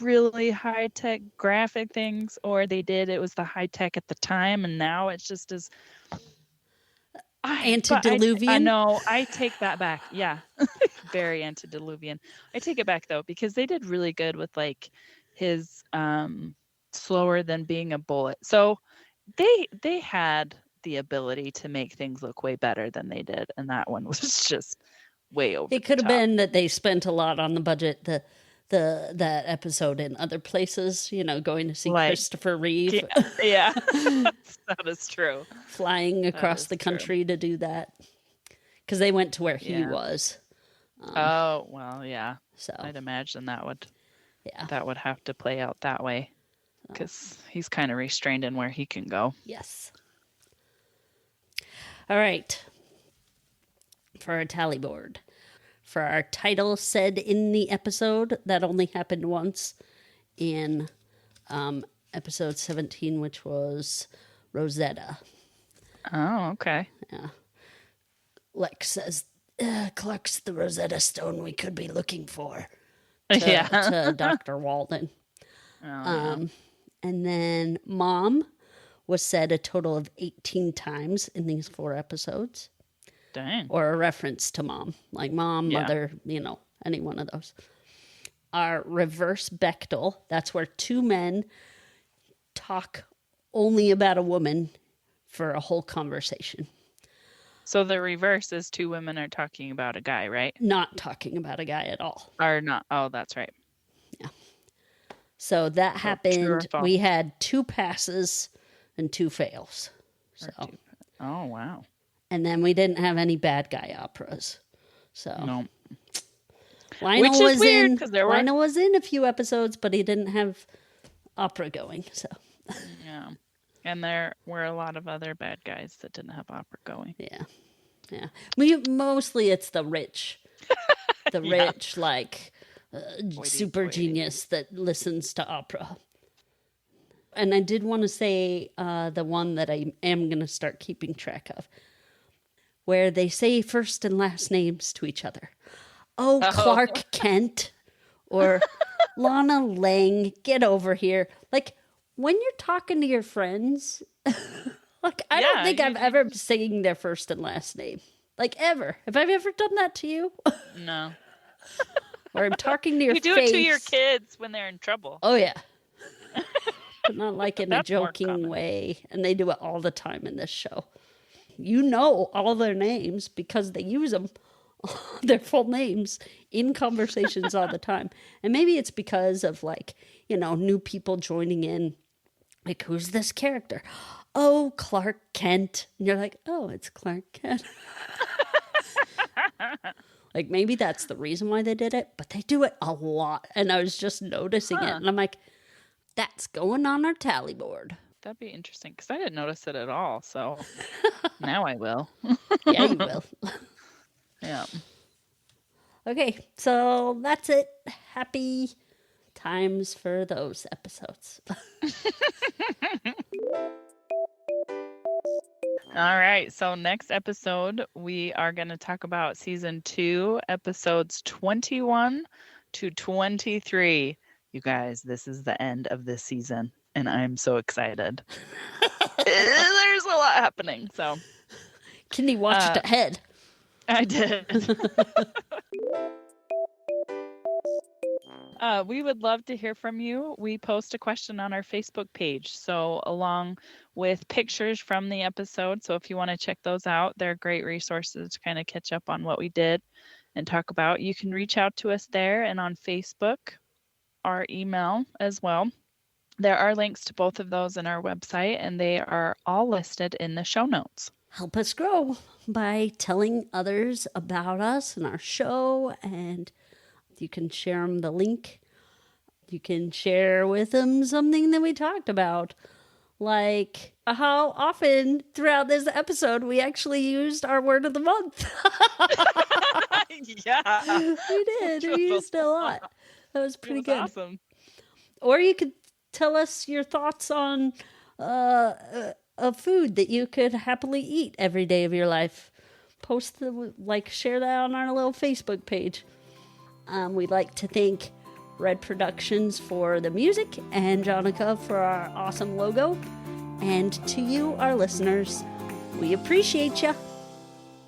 really high-tech graphic things, or they did. It was the high-tech at the time, and now it's just as Antediluvian. I know. I take that back. Yeah. Very antediluvian. I take it back though, because they did really good with like his slower than being a bullet. So they had the ability to make things look way better than they did, and that one was just way over. It could have been that they spent a lot on the budget, that episode in other places, going to see Christopher Reeve. Yeah. That is true. Flying across the country to do that, because they went to where he was. Oh, well, yeah. So I'd imagine that would have to play out that way, because he's kind of restrained in where he can go. Yes. All right. For our tally board. For our title said in the episode, that only happened once in episode 17, which was Rosetta. Oh, okay. Yeah. Lex says, Clark's the Rosetta Stone we could be looking for. To Dr. Walden. And then Mom was said a total of 18 times in these 4 episodes. Dang. Or a reference to Mom. Like Mom, Mother, any one of those. Our reverse Bechdel, that's where 2 men talk only about a woman for a whole conversation. So the reverse is 2 women are talking about a guy, right? Not talking about a guy at all. Or not. Oh, that's right. Yeah. So that happened. We had 2 passes and 2 fails. So. Oh, wow. And then we didn't have any bad guy operas. So. No. Lionel was in a few episodes, but he didn't have opera going. So. Yeah. And there were a lot of other bad guys that didn't have opera going. Yeah. Yeah. Mostly it's the rich. The rich, like super genius that listens to opera. And I did want to say the one that I am going to start keeping track of, where they say first and last names to each other. Oh, Clark Kent or Lana Lang, get over here. Like, when you're talking to your friends, like, I don't think I've ever singing their first and last name. Like, ever. Have I ever done that to you? No. Or I'm talking to your face. You do it to your kids when they're in trouble. Oh, yeah. But not like in a joking way. And they do it all the time in this show. You know all their names because they use them, their full names, in conversations all the time. And maybe it's because of, like, you know, new people joining in. Like, who's this character? Oh, Clark Kent. And you're like, oh, it's Clark Kent. Like, maybe that's the reason why they did it, but they do it a lot. And I was just noticing it. And I'm like, that's going on our tally board. That'd be interesting because I didn't notice it at all. So now I will. Yeah, you will. Yeah. Okay, so that's it. Happy times for those episodes. All right. So next episode, we are going to talk about season 2, episodes 21 to 23. You guys, this is the end of this season, and I'm so excited. There's a lot happening. So, Kenny watched ahead. I did. We would love to hear from you. We post a question on our Facebook page. So along with pictures from the episode. So if you want to check those out, they're great resources to kind of catch up on what we did and talk about. You can reach out to us there and on Facebook, our email as well. There are links to both of those in our website, and they are all listed in the show notes. Help us grow by telling others about us and our show, and you can share them the link. You can share with them something that we talked about, like how often throughout this episode we actually used our word of the month. Yeah. We did. We used it a lot. That was pretty good. Awesome. Or you could tell us your thoughts on a food that you could happily eat every day of your life. Post share that on our little Facebook page. We'd like to thank Red Productions for the music and Jonica for our awesome logo. And to you, our listeners, we appreciate you.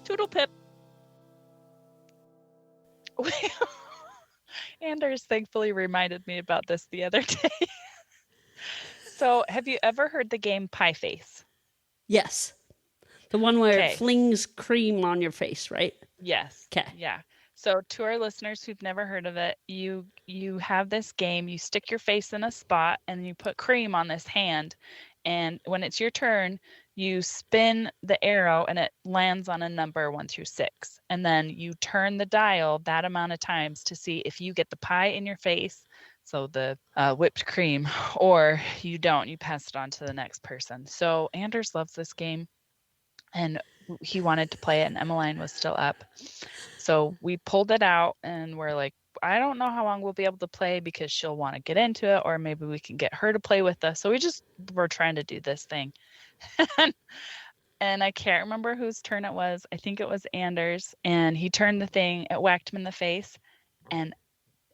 Toodle pip. Anders thankfully reminded me about this the other day. So, have you ever heard the game Pie Face? Yes. The one where it flings cream on your face, right? Yes. Okay. Yeah. So, to our listeners who've never heard of it, you have this game. You stick your face in a spot and you put cream on this hand. And when it's your turn, you spin the arrow and it lands on a number 1 through 6. And then you turn the dial that amount of times to see if you get the pie in your face, so the whipped cream, or you don't. You pass it on to the next person. So Anders loves this game, and he wanted to play it, and Emmeline was still up. So we pulled it out, and we're like, I don't know how long we'll be able to play because she'll want to get into it, or maybe we can get her to play with us. So we're trying to do this thing. And I can't remember whose turn it was. I think it was Anders. And he turned the thing, it whacked him in the face. And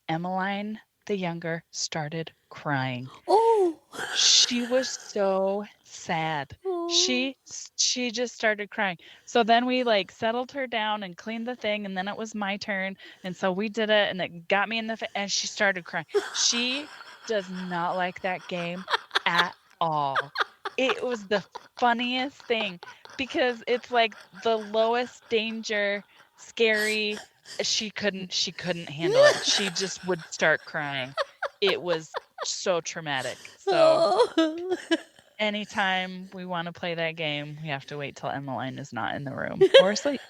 Emmeline, the younger, started crying. Oh! She was so sad. Oh. She just started crying. So then we settled her down and cleaned the thing, and then it was my turn. And so we did it, and it got me in the face, and she started crying. She does not like that game at all. It was the funniest thing because it's like the lowest danger, scary. She couldn't handle it. She just would start crying. It was so traumatic. So anytime we want to play that game, we have to wait till Emmeline is not in the room or asleep.